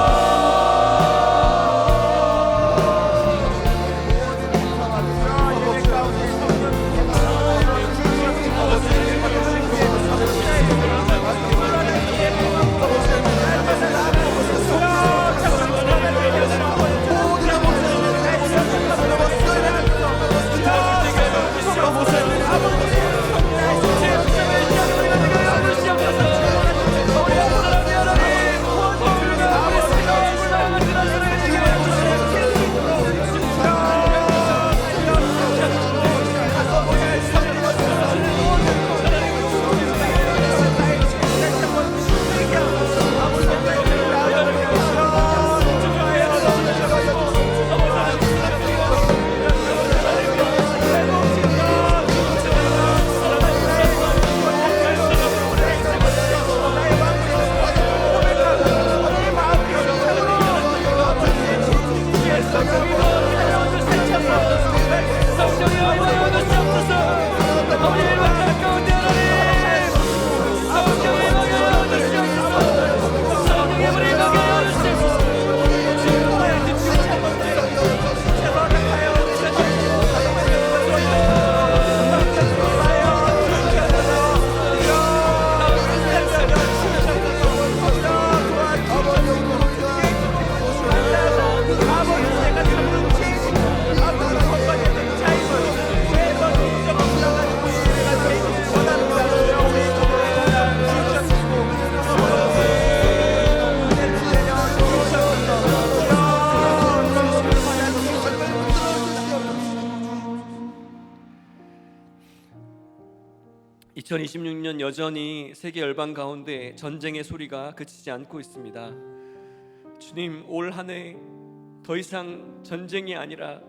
(2026년) 여전히 세계 열방 가운데 전쟁의 소리가 그치지 않고 있습니다. 주님, 올 한 해 더 이상 전쟁이 아니라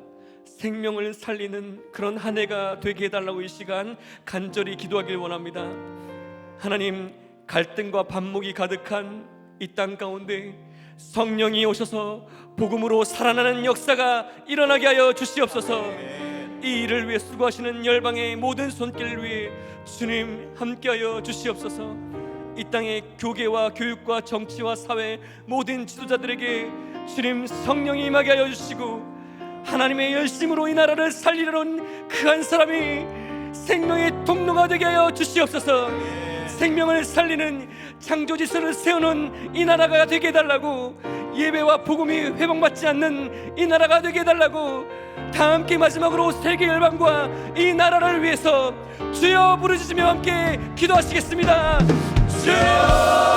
생명을 살리는 그런 한 해가 되게 해달라고 이 시간 간절히 기도하길 원합니다. 하나님, 갈등과 반목이 가득한 이 땅 가운데 성령이 오셔서 복음으로 살아나는 역사가 일어나게 하여 주시옵소서. 이 일을 위해 수고하시는 열방의 모든 손길을 위해 주님 함께하여 주시옵소서. 이 땅의 교계와 교육과 정치와 사회 모든 지도자들에게 주님 성령이 임하게 하여 주시고 하나님의 열심으로 이 나라를 살리려 온 그 한 사람이 생명의 통로가 되게 하여 주시옵소서. 생명을 살리는 창조지서를 세우는 이 나라가 되게 해달라고, 예배와 복음이 회복받지 않는 이 나라가 되게 해달라고, 다 함께 마지막으로 세계 열방과 이 나라를 위해서 주여 부르짖으며 함께 기도하시겠습니다. 주여!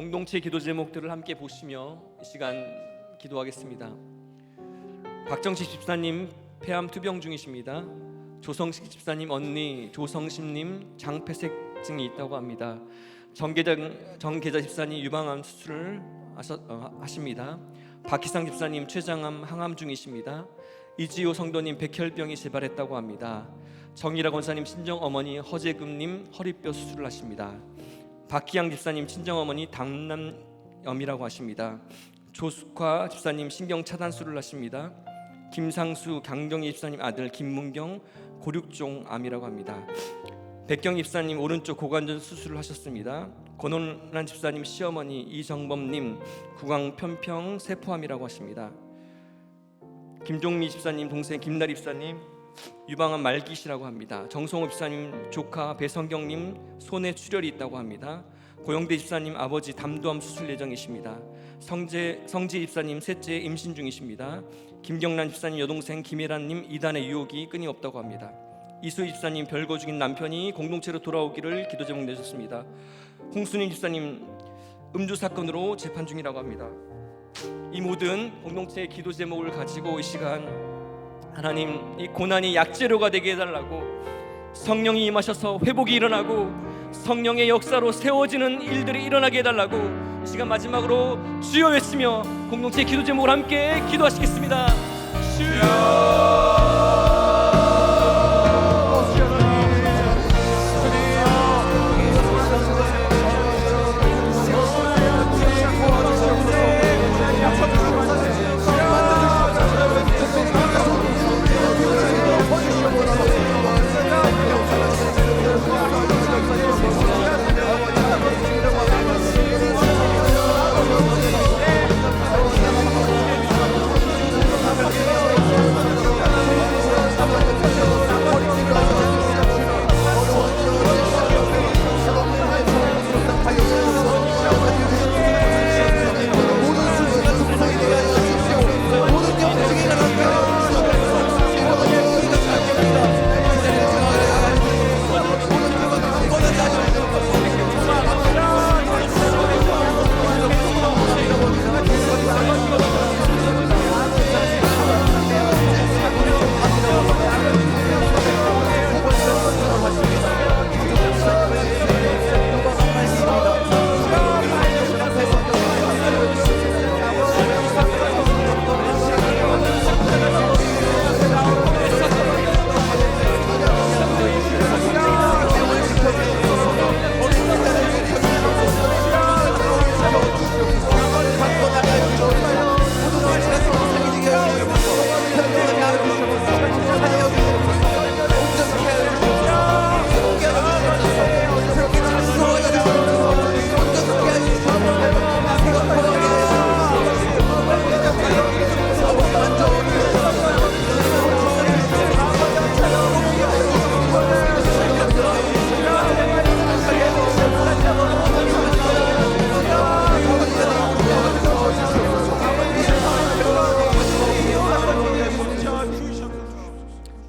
공동체 기도 제목들을 함께 보시며 이 시간 기도하겠습니다. 박정식 집사님 폐암 투병 중이십니다. 조성식 집사님 언니 조성심님 장폐색증이 있다고 합니다. 정계자 집사님 유방암 수술을 하십니다. 박희상 집사님 췌장암 항암 중이십니다. 이지호 성도님 백혈병이 재발했다고 합니다. 정일아 권사님 친정어머니 허재금님 허리뼈 수술을 하십니다. 박기양 집사님 친정어머니 당남염이라고 하십니다. 조숙화 집사님 신경 차단술을 하십니다. 김상수 강정희 집사님 아들 김문경 고륙종 암이라고 합니다. 백경 집사님 오른쪽 고관절 수술을 하셨습니다. 권원란 집사님 시어머니 이정범님 구강 편평 세포암이라고 하십니다. 김종미 집사님 동생 김나리 집사님 유방암 말기시라고 합니다. 정성호 집사님 조카 배성경님 손에 출혈이 있다고 합니다. 고영대 집사님 아버지 담도암 수술 예정이십니다. 성지 집사님 셋째 임신 중이십니다. 김경란 집사님 여동생 김혜란님 이단의 유혹이 끊임없다고 합니다. 이수희 집사님 별거 중인 남편이 공동체로 돌아오기를 기도 제목 내셨습니다. 홍순인 집사님 음주 사건으로 재판 중이라고 합니다. 이 모든 공동체의 기도 제목을 가지고 이 시간 하나님 이 고난이 약재료가 되게 해달라고, 성령이 임하셔서 회복이 일어나고 성령의 역사로 세워지는 일들이 일어나게 해달라고 이 시간 마지막으로 주여 외치며 공동체의 기도 제목을 함께 기도하시겠습니다. 주여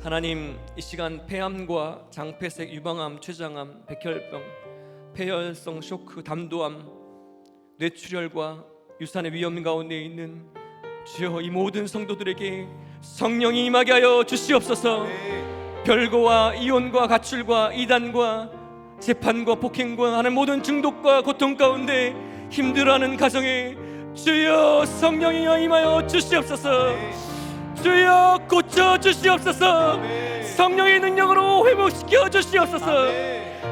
하나님 이 시간 폐암과 장폐색, 유방암, 췌장암, 백혈병, 폐혈성 쇼크, 담도암, 뇌출혈과 유산의 위험 가운데 있는 주여 이 모든 성도들에게 성령이 임하게 하여 주시옵소서. 별거와 이혼과 가출과 이단과 재판과 폭행과 하는 모든 중독과 고통 가운데 힘들어하는 가정에 주여 성령이 임하여 주시옵소서. 주여 고쳐 주시옵소서. 성령의 능력으로 회복시켜 주시옵소서.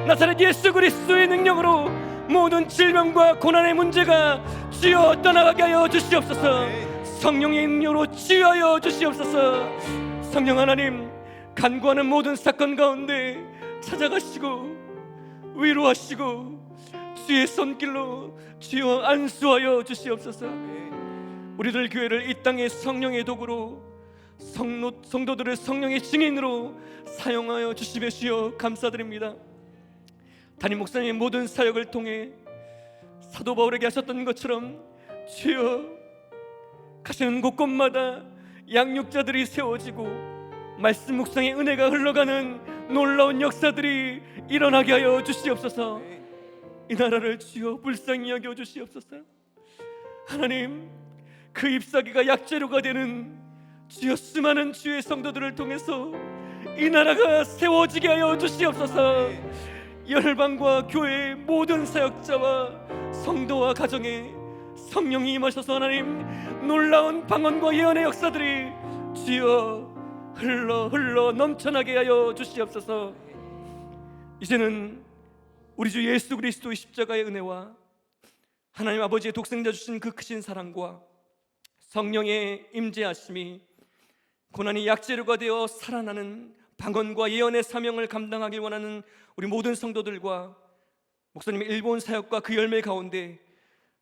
나사렛 예수 그리스도의 능력으로 모든 질병과 고난의 문제가 주여 떠나가게 하여 주시옵소서. 성령의 능력으로 치유하여 주시옵소서. 성령 하나님, 간구하는 모든 사건 가운데 찾아가시고 위로하시고 주의 손길로 주여 안수하여 주시옵소서. 우리들 교회를 이 땅의 성령의 도구로, 성도들을 성령의 증인으로 사용하여 주시며 주여 감사드립니다. 담임 목사님의 모든 사역을 통해 사도 바울에게 하셨던 것처럼 주여 가시는 곳곳마다 양육자들이 세워지고 말씀 묵상의 은혜가 흘러가는 놀라운 역사들이 일어나게 하여 주시옵소서. 이 나라를 주여 불쌍히 여겨 주시옵소서. 하나님, 그 잎사귀가 약재료가 되는 주여 수많은 주의 성도들을 통해서 이 나라가 세워지게 하여 주시옵소서. 열방과 교회의 모든 사역자와 성도와 가정에 성령이 임하셔서 하나님, 놀라운 방언과 예언의 역사들이 주여 흘러 넘쳐나게 하여 주시옵소서. 이제는 우리 주 예수 그리스도의 십자가의 은혜와 하나님 아버지의 독생자 주신 그 크신 사랑과 성령의 임재하심이 고난이 약재료가 되어 살아나는 방언과 예언의 사명을 감당하길 원하는 우리 모든 성도들과 목사님의 일본 사역과 그 열매 가운데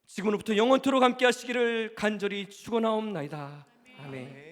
지금으로부터 영원토록 함께 하시기를 간절히 축원하옵나이다. 아멘.